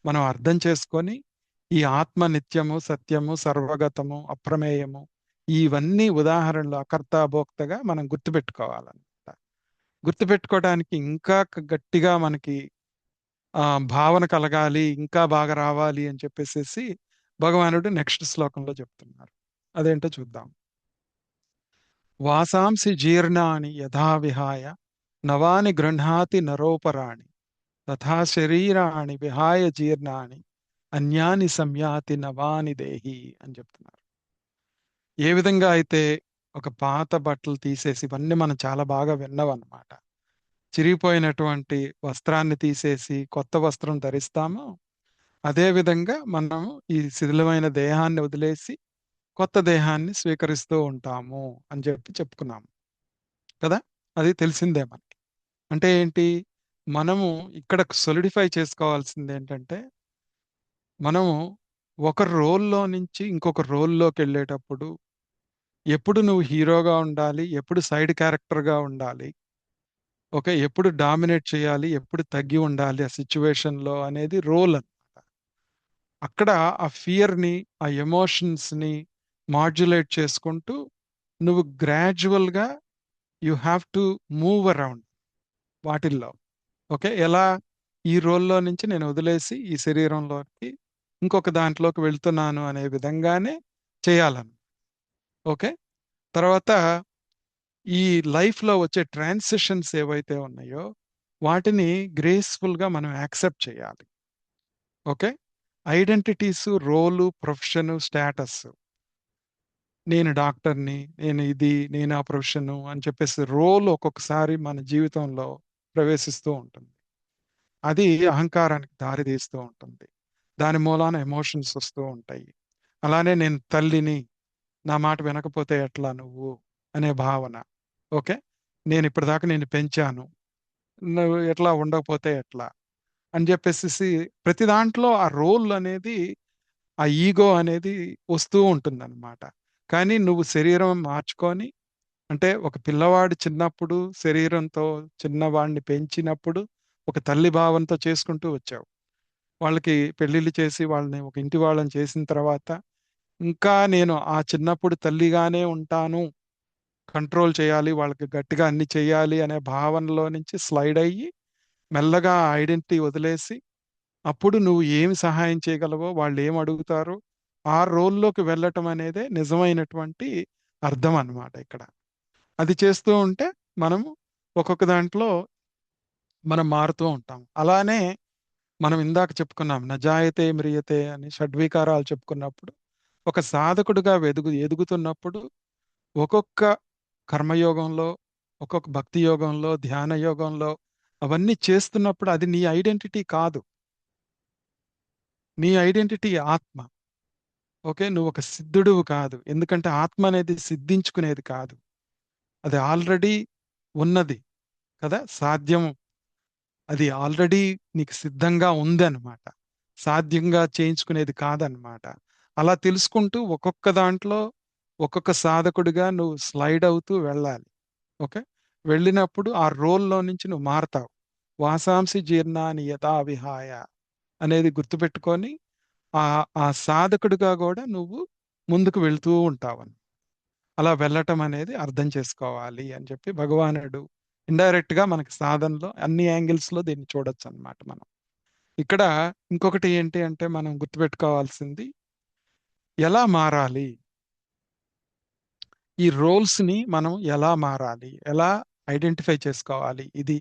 మనం అర్థం చేసుకొని ఈ ఆత్మ నిత్యము, సత్యము, సర్వగతము, అప్రమేయము, ఇవన్నీ ఉదాహరణలు అకర్త భోక్తగా మనం గుర్తుపెట్టుకోవాలన్నమాట. గుర్తుపెట్టుకోవడానికి ఇంకా గట్టిగా మనకి భావన కలగాలి, ఇంకా బాగా రావాలి అని చెప్పేసేసి భగవానుడు నెక్స్ట్ శ్లోకంలో చెప్తున్నారు. అదేంటో చూద్దాం. వాసాంసి జీర్ణాని యథా విహాయ నవాని గృహ్ణాతి నరోపరాణి తథా శరీరాణి విహాయ జీర్ణాని అన్యాని సంయాతి నవాని దేహి అని చెప్తున్నారు. ఏ విధంగా అయితే ఒక పాత బట్టలు తీసేసి, ఇవన్నీ మనం చాలా బాగా విన్నవన్నమాట, చిరిగిపోయినటువంటి వస్త్రాన్ని తీసేసి కొత్త వస్త్రం ధరిస్తామో, అదే విధంగా మనం ఈ శిథిలమైన దేహాన్ని వదిలేసి కొత్త దేహాన్ని స్వీకరిస్తూ ఉంటాము అని చెప్పుకున్నాము కదా. అది తెలిసిందే మనకి. అంటే ఏంటి, మనము ఇక్కడ సొలిడిఫై చేసుకోవాల్సింది ఏంటంటే, మనము ఒక రోల్లో నుంచి ఇంకొక రోల్లోకి వెళ్ళేటప్పుడు ఎప్పుడు నువ్వు హీరోగా ఉండాలి, ఎప్పుడు సైడ్ క్యారెక్టర్గా ఉండాలి, ఓకే, ఎప్పుడు డామినేట్ చేయాలి, ఎప్పుడు తగ్గి ఉండాలి ఆ సిచ్యువేషన్లో అనేది రోల్ అన్నమాట. అక్కడ ఆ ఫియర్ని, ఆ ఎమోషన్స్ని మాడ్యులేట్ చేసుకుంటూ నువ్వు గ్రాడ్యువల్గా you have to move around వాటిల్లో. ఓకే, ఎలా ఈ రోల్లో నుంచి నేను వదిలేసి ఈ శరీరంలోకి ఇంకొక దాంట్లోకి వెళ్తున్నాను అనే విధంగానే చేయాలను. ఓకే, తర్వాత ఈ లైఫ్లో వచ్చే ట్రాన్సిషన్స్ ఏవైతే ఉన్నాయో వాటిని గ్రేస్ఫుల్గా మనం యాక్సెప్ట్ చేయాలి. ఓకే, ఐడెంటిటీస్, రోలు, ప్రొఫెషన్, స్టేటస్, నేను డాక్టర్ని, నేను ఆ ప్రొఫెషను అని చెప్పేసి రోల్ ఒక్కొక్కసారి మన జీవితంలో ప్రవేశిస్తూ ఉంటుంది. అది అహంకారానికి దారి తీస్తూ ఉంటుంది. దాని మూలాన ఎమోషన్స్ వస్తూ ఉంటాయి. అలానే నేను తల్లిని, నా మాట వినకపోతే ఎట్లా నువ్వు అనే భావన. ఓకే, నేను ఇప్పటిదాకా నేను పెంచాను, నువ్వు ఎట్లా ఉండకపోతే ఎట్లా అని చెప్పేసి ప్రతి దాంట్లో ఆ రోల్ అనేది, ఆ ఈగో అనేది వస్తూ ఉంటుందన్నమాట. కానీ నువ్వు శరీరం మార్చుకొని, అంటే ఒక పిల్లవాడు చిన్నప్పుడు శరీరంతో చిన్నవాడిని పెంచినప్పుడు ఒక తల్లి భావంతో చేసుకుంటూ వచ్చావు. వాళ్ళకి పెళ్లిళ్ళు చేసి వాళ్ళని ఒక ఇంటి వాళ్ళని చేసిన తర్వాత ఇంకా నేను ఆ చిన్నప్పుడు తల్లిగానే ఉంటాను, కంట్రోల్ చేయాలి, వాళ్ళకి గట్టిగా అన్ని చేయాలి అనే భావనలో నుంచి స్లైడ్ అయ్యి మెల్లగా ఐడెంటిటీ వదిలేసి, అప్పుడు నువ్వు ఏమి సహాయం చేయగలవో, వాళ్ళు ఏం అడుగుతారో ఆ రోల్లోకి వెళ్ళటం అనేదే నిజమైనటువంటి అర్థం అన్నమాట ఇక్కడ. అది చేస్తూ ఉంటే మనము ఒక్కొక్క దాంట్లో మనం మారుతూ ఉంటాం. అలానే మనం ఇందాక చెప్పుకున్నాం నజాయతే మ్రియతే అని షడ్వికారాలు చెప్పుకున్నప్పుడు, ఒక సాధకుడిగా ఎదుగుతున్నప్పుడు ఒక్కొక్క కర్మయోగంలో, ఒక్కొక్క భక్తి యోగంలో, ధ్యాన యోగంలో అవన్నీ చేస్తున్నప్పుడు అది నీ ఐడెంటిటీ కాదు. నీ ఐడెంటిటీ ఆత్మ. ఓకే, నువ్వు ఒక సిద్ధుడువు కాదు. ఎందుకంటే ఆత్మ అనేది సిద్ధించుకునేది కాదు, అది ఆల్రెడీ ఉన్నది కదా, సాధ్యం. అది ఆల్రెడీ నీకు సిద్ధంగా ఉందన్నమాట, సాధ్యంగా చేయించుకునేది కాదన్నమాట. అలా తెలుసుకుంటూ ఒక్కొక్క దాంట్లో ఒక్కొక్క సాధకుడిగా నువ్వు స్లైడ్ అవుతూ వెళ్ళాలి. ఓకే, వెళ్ళినప్పుడు ఆ రోల్లో నుంచి నువ్వు మారతావు. వాసాంసి జీర్ణాని యథా విహాయ అనేది గుర్తుపెట్టుకొని ఆ ఆ సాధకుడిగా కూడా నువ్వు ముందుకు వెళ్తూ ఉంటావని, అలా వెళ్ళటం అనేది అర్థం చేసుకోవాలి అని చెప్పి భగవానుడు ఇండైరెక్ట్ గా మనకి సాధనలో అన్ని యాంగిల్స్ లో దీన్ని చూడొచ్చు అన్నమాట మనం. ఇక్కడ ఇంకొకటి ఏంటి అంటే మనం గుర్తుపెట్టుకోవాల్సింది, ఎలా మారాలి, ఈ రోల్స్ ని మనం ఎలా మారాలి, ఎలా ఐడెంటిఫై చేసుకోవాలి, ఇది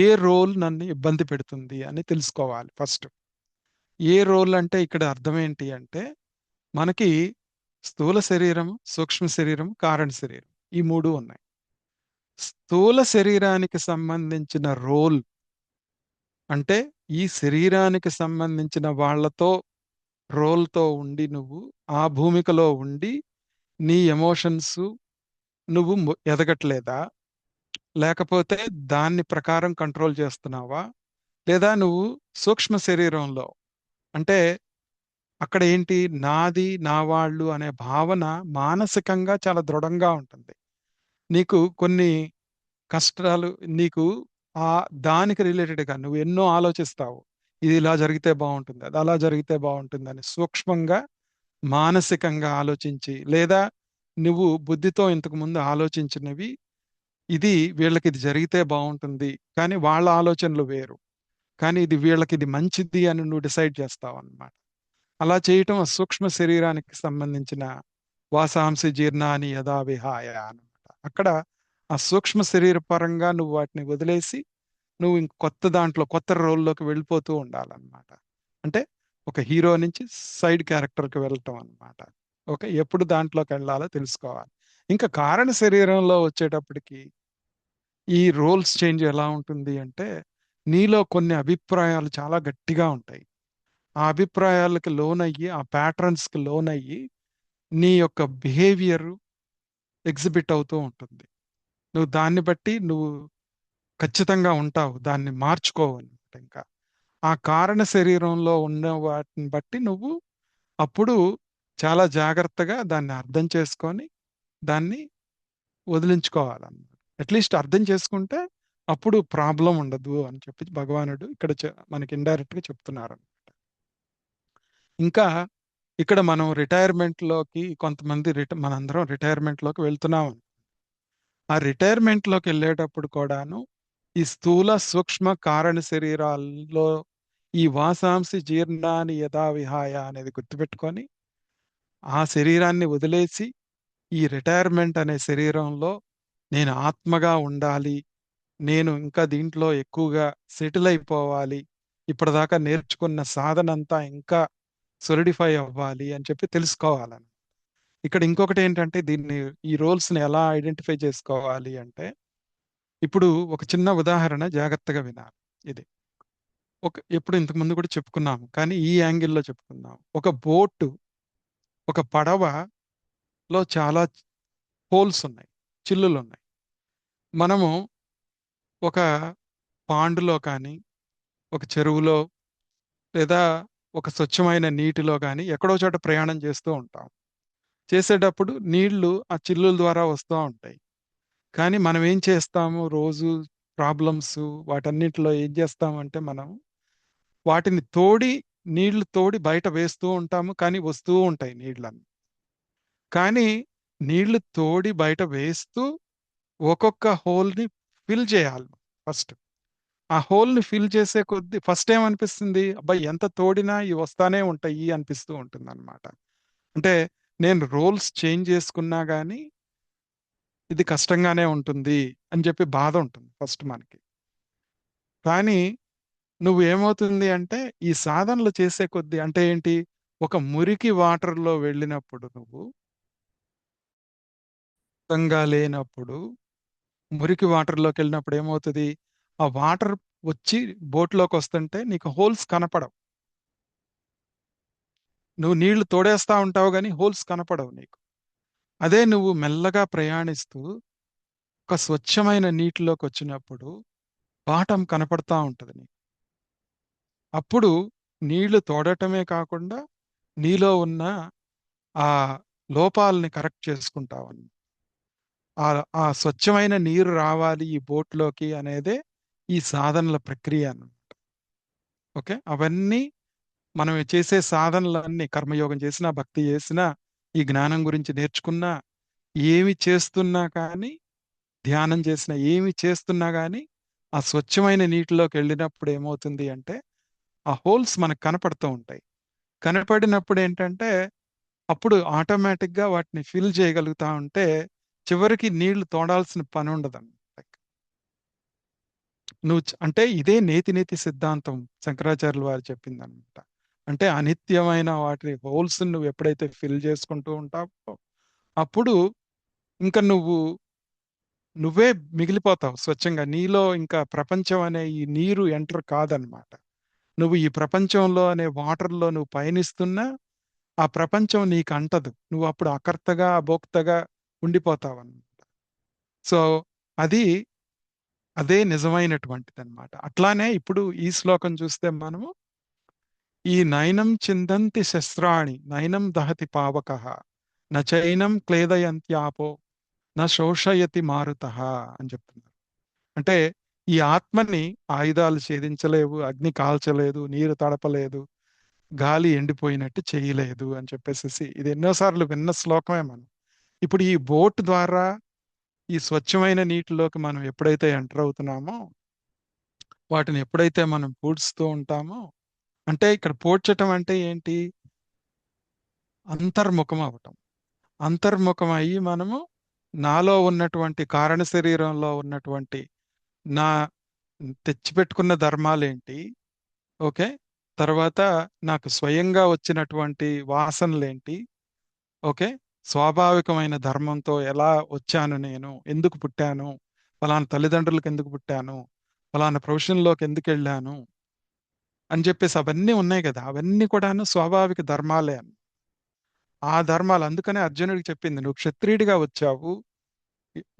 ఏ రోల్ నన్ను ఇబ్బంది పెడుతుంది అని తెలుసుకోవాలి ఫస్ట్. ఏ రోల్ అంటే ఇక్కడ అర్థం ఏంటి అంటే, మనకి స్థూల శరీరం, సూక్ష్మ శరీరం, కారణ శరీరం, ఈ మూడు ఉన్నాయి. స్థూల శరీరానికి సంబంధించిన రోల్ అంటే ఈ శరీరానికి సంబంధించిన వాళ్ళతో రోల్తో ఉండి నువ్వు ఆ భూమికలో ఉండి నీ ఎమోషన్స్ నువ్వు ఎదగట్లేదా, లేకపోతే దాన్ని ప్రకారం కంట్రోల్ చేస్తున్నావా, లేదా నువ్వు సూక్ష్మ శరీరంలో, అంటే అక్కడ ఏంటి, నాది నా వాళ్ళు అనే భావన మానసికంగా చాలా దృఢంగా ఉంటుంది. నీకు కొన్ని కష్టాలు, నీకు ఆ దానికి రిలేటెడ్గా నువ్వు ఎన్నో ఆలోచిస్తావు. ఇది ఇలా జరిగితే బాగుంటుంది, అది అలా జరిగితే బాగుంటుంది అని సూక్ష్మంగా మానసికంగా ఆలోచించి, లేదా నువ్వు బుద్ధితో ఇంతకు ముందు ఆలోచించినవి, ఇది వీళ్ళకి ఇది జరిగితే బాగుంటుంది కానీ వాళ్ళ ఆలోచనలు వేరు, కానీ ఇది వీళ్ళకి ఇది మంచిది అని నువ్వు డిసైడ్ చేస్తావు అన్నమాట. అలా చేయటం ఆ సూక్ష్మ శరీరానికి సంబంధించిన వాసాంసి జీర్ణాని యథా విహాయ అనమాట. అక్కడ ఆ సూక్ష్మ శరీర పరంగా నువ్వు వాటిని వదిలేసి నువ్వు ఇంక కొత్త దాంట్లో కొత్త రోల్లోకి వెళ్ళిపోతూ ఉండాలన్నమాట. అంటే ఒక హీరో నుంచి సైడ్ క్యారెక్టర్కి వెళ్ళటం అన్నమాట. ఓకే, ఎప్పుడు దాంట్లోకి వెళ్ళాలో తెలుసుకోవాలి. ఇంకా కారణ శరీరంలో వచ్చేటప్పటికి ఈ రోల్స్ చేంజ్ ఎలా ఉంటుంది అంటే, నీలో కొన్ని అభిప్రాయాలు చాలా గట్టిగా ఉంటాయి. ఆ అభిప్రాయాలకు లోనయ్యి ఆ ప్యాటర్న్స్కి లోనయ్యి నీ యొక్క బిహేవియర్ ఎగ్జిబిట్ అవుతూ ఉంటుంది. నువ్వు దాన్ని బట్టి నువ్వు ఖచ్చితంగా ఉంటావు, దాన్ని మార్చుకోవు అనమాట. ఇంకా ఆ కారణ శరీరంలో ఉన్న వాటిని బట్టి నువ్వు అప్పుడు చాలా జాగ్రత్తగా దాన్ని అర్థం చేసుకొని దాన్ని వదిలించుకోవాలన్నమాట. అట్లీస్ట్ అర్థం చేసుకుంటే అప్పుడు ప్రాబ్లం ఉండదు అని చెప్పి భగవానుడు ఇక్కడ మనకి ఇండైరెక్ట్ గా చెప్తున్నారు. ఇంకా ఇక్కడ మనం రిటైర్మెంట్ లోకి కొంతమంది మనందరం రిటైర్మెంట్ లోకి వెళ్తున్నాం. ఆ రిటైర్మెంట్ లోకి వెళ్ళేటప్పుడు కూడాను ఈ స్థూల సూక్ష్మ కారణ శరీరాల్లో ఈ వాసాంసి జీర్ణాన్ని యథా విహాయ అనేది గుర్తుపెట్టుకొని ఆ శరీరాన్ని వదిలేసి ఈ రిటైర్మెంట్ అనే శరీరంలో నేను ఆత్మగా ఉండాలి, నేను ఇంకా దీంట్లో ఎక్కువగా సెటిల్ అయిపోవాలి, ఇప్పటిదాకా నేర్చుకున్న సాధన అంతా ఇంకా సొలిడిఫై అవ్వాలి అని చెప్పి తెలుసుకోవాలని. ఇక్కడ ఇంకొకటి ఏంటంటే దీన్ని ఈ రోల్స్ ని ఎలా ఐడెంటిఫై చేసుకోవాలి అంటే, ఇప్పుడు ఒక చిన్న ఉదాహరణ జాగ్రత్తగా వినాలి. ఇది ఎప్పుడు ఇంతకు ముందు కూడా చెప్పుకున్నాము, కానీ ఈ యాంగిల్లో చెప్పుకుందాం. ఒక బోటు, ఒక పడవలో చాలా హోల్స్ ఉన్నాయి, చిల్లులు ఉన్నాయి. మనము ఒక పాండులో కానీ ఒక చెరువులో లేదా ఒక స్వచ్ఛమైన నీటిలో కానీ ఎక్కడో చోట ప్రయాణం చేస్తూ ఉంటాం. చేసేటప్పుడు నీళ్లు ఆ చిల్లుల ద్వారా వస్తూ ఉంటాయి. కానీ మనం ఏం చేస్తాము, రోజు ప్రాబ్లమ్స్ వాటన్నిటిలో ఏం చేస్తామంటే మనం వాటిని తోడి నీళ్లు తోడి బయట వేస్తూ ఉంటాము, కానీ వస్తూ ఉంటాయి నీళ్ళని. కానీ నీళ్లు తోడి బయట వేస్తూ ఒక్కొక్క హోల్ని ఫిల్ చేయాలి ఫస్ట్. ఆ హోల్ని ఫిల్ చేసే కొద్దీ ఫస్ట్ ఏమనిపిస్తుంది, అబ్బాయి ఎంత తోడినా ఇవి వస్తానే ఉంటాయి అనిపిస్తూ ఉంటుంది అనమాట. అంటే నేను రోల్స్ చేంజ్ చేసుకున్నా కానీ ఇది కష్టంగానే ఉంటుంది అని చెప్పి బాధ ఉంటుంది ఫస్ట్ మనకి. కానీ నువ్వు ఏమవుతుంది అంటే ఈ సాధనలు చేసే కొద్దీ అంటే ఏంటి, ఒక మురికి వాటర్లో వెళ్ళినప్పుడు నువ్వు అర్థంగా లేనప్పుడు మురికి వాటర్లోకి వెళ్ళినప్పుడు ఏమవుతుంది, ఆ వాటర్ వచ్చి బోట్లోకి వస్తుంటే నీకు హోల్స్ కనపడవు. నువ్వు నీళ్లు తోడేస్తా ఉంటావు కానీ హోల్స్ కనపడవు నీకు. అదే నువ్వు మెల్లగా ప్రయాణిస్తూ ఒక స్వచ్ఛమైన నీటిలోకి వచ్చినప్పుడు బాటం కనపడతా ఉంటుంది నీకు. అప్పుడు నీళ్లు తోడటమే కాకుండా నీలో ఉన్న ఆ లోపాలని కరెక్ట్ చేసుకుంటావు. ఆ ఆ స్వచ్ఛమైన నీరు రావాలి ఈ బోట్లోకి అనేదే ఈ సాధనల ప్రక్రియ అన్నమాట. ఓకే, అవన్నీ మనం చేసే సాధనలన్నీ కర్మయోగం చేసినా భక్తి చేసినా ఈ జ్ఞానం గురించి నేర్చుకున్నా ఏమి చేస్తున్నా కానీ, ధ్యానం చేసినా ఏమి చేస్తున్నా కానీ ఆ స్వచ్ఛమైన నీటిలోకి వెళ్ళినప్పుడు ఏమవుతుంది అంటే ఆ హోల్స్ మనకు కనపడుతూ ఉంటాయి. కనపడినప్పుడు ఏంటంటే అప్పుడు ఆటోమేటిక్గా వాటిని ఫిల్ చేయగలుగుతా ఉంటే చివరికి నీళ్లు తోడాల్సిన పని ఉండదు. అంటే ఇదే నేతి నేతి సిద్ధాంతం శంకరాచార్యుల వారు చెప్పింది అనమాట. అంటే అనిత్యమైన వాటి హోల్స్ నువ్వు ఎప్పుడైతే ఫిల్ చేసుకుంటూ ఉంటావో అప్పుడు ఇంకా నువ్వే మిగిలిపోతావు స్వచ్ఛంగా. నీలో ఇంకా ప్రపంచం అనే ఈ నీరు ఎంటర్ కాదనమాట. నువ్వు ఈ ప్రపంచంలో అనే వాటర్లో నువ్వు పయనిస్తున్నా ఆ ప్రపంచం నీకు అంటదు. నువ్వు అప్పుడు అకర్తగా అభోక్తగా ఉండిపోతావు అనమాట. సో అది అదే నిజమైనటువంటిది అనమాట. అట్లానే ఇప్పుడు ఈ శ్లోకం చూస్తే మనము ఈ నయనం చిందంతి శస్త్రాణి నయనం దహతి పావకః నచైనం క్లేదయంత్యాపో నా శోషయతి మారుతః అని చెప్తున్నారు. అంటే ఈ ఆత్మని ఆయుధాలు ఛేదించలేవు, అగ్ని కాల్చలేదు, నీరు తడపలేదు, గాలి ఎండిపోయినట్టు చేయలేదు అని చెప్పేసి ఇది ఎన్నోసార్లు విన్న శ్లోకమే మనం. ఇప్పుడు ఈ బోట్ ద్వారా ఈ స్వచ్ఛమైన నీటిలోకి మనం ఎప్పుడైతే ఎంటర్ అవుతున్నామో, వాటిని ఎప్పుడైతే మనం పూడ్చుతూ ఉంటామో, అంటే ఇక్కడ పూడ్చటం అంటే ఏంటి, అంతర్ముఖం అవటం. అంతర్ముఖం అయ్యి మనము నాలో ఉన్నటువంటి కారణ శరీరంలో ఉన్నటువంటి నా తెచ్చిపెట్టుకున్న ధర్మాలేంటి, ఓకే, తర్వాత నాకు స్వయంగా వచ్చినటువంటి వాసనలేంటి, ఓకే, స్వాభావికమైన ధర్మంతో ఎలా వచ్చాను, నేను ఎందుకు పుట్టాను, ఫలానా తల్లిదండ్రులకు ఎందుకు పుట్టాను, ఫలానా ప్రొఫెషన్లోకి ఎందుకు వెళ్ళాను అని చెప్పేసి అవన్నీ ఉన్నాయి కదా, అవన్నీ కూడాను స్వాభావిక ధర్మాలే అని. ఆ ధర్మాలు అందుకనే అర్జునుడికి చెప్పింది, నువ్వు క్షత్రియుడిగా వచ్చావు,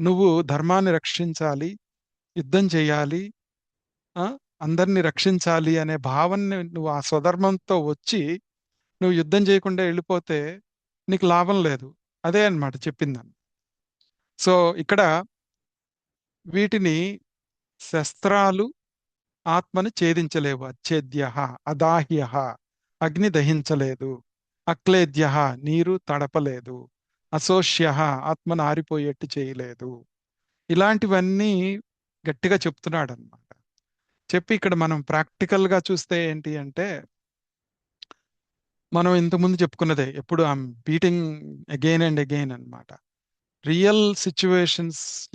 నువ్వు ధర్మాన్ని రక్షించాలి, యుద్ధం చేయాలి, ఆ అందరిని రక్షించాలి అనే భావనని నువ్వు ఆ స్వధర్మంతో వచ్చి నువ్వు యుద్ధం చేయకుండా వెళ్ళిపోతే నీకు లాభం లేదు. అదే అన్నమాట చెప్పిందని. సో ఇక్కడ వీటిని శస్త్రాలు ఆత్మని ఛేదించలేవు. అచ్ఛేద్య, అదాహ్య, అగ్ని దహించలేదు, అక్లేద్య, నీరు తడపలేదు, అశోష్య, ఆత్మను ఆరిపోయేట్టు చేయలేదు. ఇలాంటివన్నీ గట్టిగా చెప్తున్నాడు అనమాట. చెప్పి ఇక్కడ మనం ప్రాక్టికల్ గా చూస్తే ఏంటి అంటే, మనం ఇంతకుముందు చెప్పుకున్నదే, ఎప్పుడు I'm beating again and again అన్నమాట. రియల్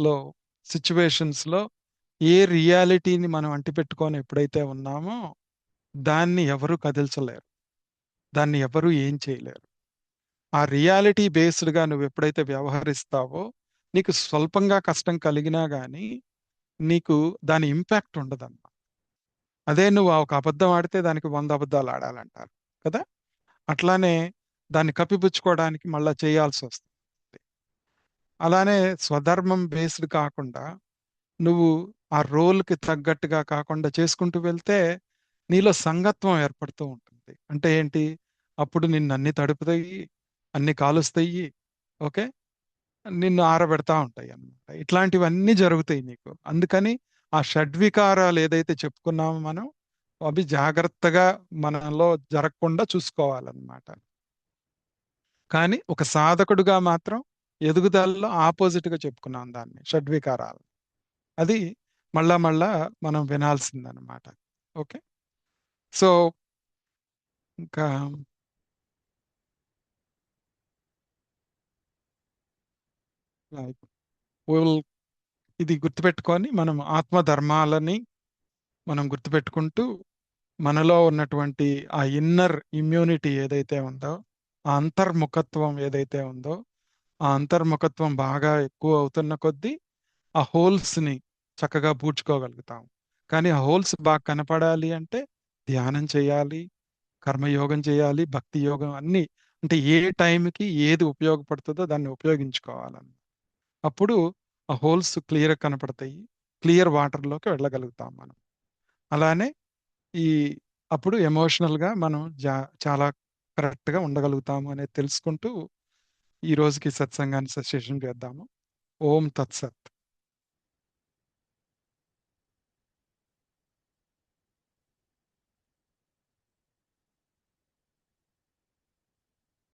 లో సిచ్యువేషన్స్ లో ఏ రియాలిటీని మనం అంటిపెట్టుకొని ఎప్పుడైతే ఉన్నామో దాన్ని ఎవరు కదిల్చలేరు, దాన్ని ఎవరు ఏం చేయలేరు. ఆ రియాలిటీ బేస్డ్ గా నువ్వు ఎప్పుడైతే వ్యవహరిస్తావో నీకు స్వల్పంగా కష్టం కలిగినా గానీ నీకు దాని ఇంపాక్ట్ ఉండదన్నమాట. అదే నువ్వు ఒక అబద్ధం ఆడితే దానికి 100 అబద్ధాలు ఆడాలంటారు కదా. అట్లానే దాన్ని కప్పిపుచ్చుకోవడానికి మళ్ళా చేయాల్సి వస్తుంది. అలానే స్వధర్మం బేస్డ్ కాకుండా నువ్వు ఆ రోల్కి తగ్గట్టుగా కాకుండా చేసుకుంటూ వెళ్తే నీలో సంగత్వం ఏర్పడుతూ ఉంటుంది. అంటే ఏంటి, అప్పుడు నిన్ను అన్ని తడుపుతాయి, అన్ని కాలుస్తాయి, ఓకే, నిన్ను ఆరబెడతా ఉంటాయి అన్నమాట. ఇట్లాంటివన్నీ జరుగుతాయి నీకు. అందుకని ఆ షడ్వికారాలు ఏదైతే చెప్పుకున్నామో మనం, అవి జాగ్రత్తగా మనలో జరగకుండా చూసుకోవాలన్నమాట. కానీ ఒక సాధకుడుగా మాత్రం ఎదుగుదలలో ఆపోజిట్ గా చెప్పుకున్నాం దాన్ని, షడ్వికారాలు. అది మళ్ళా మళ్ళా మనం వినాల్సిందనమాట. ఓకే. సో ఇంకా we'll- ఇది గుర్తుపెట్టుకొని మనం ఆత్మ ధర్మాలని మనం గుర్తుపెట్టుకుంటూ మనలో ఉన్నటువంటి ఆ ఇన్నర్ ఇమ్యూనిటీ ఏదైతే ఉందో, ఆ అంతర్ముఖత్వం ఏదైతే ఉందో, ఆ అంతర్ముఖత్వం బాగా ఎక్కువ అవుతున్న కొద్దీ ఆ హోల్స్ ని చక్కగా పూడ్చుకోగలుగుతాం. కానీ ఆ హోల్స్ బాగా కనపడాలి అంటే ధ్యానం చేయాలి, కర్మయోగం చేయాలి, భక్తి యోగం అన్ని, అంటే ఏ టైంకి ఏది ఉపయోగపడుతుందో దాన్ని ఉపయోగించుకోవాలని. అప్పుడు ఆ హోల్స్ క్లియర్ కనపడతాయి, క్లియర్ వాటర్లోకి వెళ్ళగలుగుతాం మనం. అలానే ఈ అప్పుడు ఎమోషనల్ గా మనం చాలా కరెక్ట్ గా ఉండగలుగుతాము అనేది తెలుసుకుంటూ ఈ రోజుకి సత్సంగాన్ని సజెషన్ చేద్దాము. ఓం తత్సత్.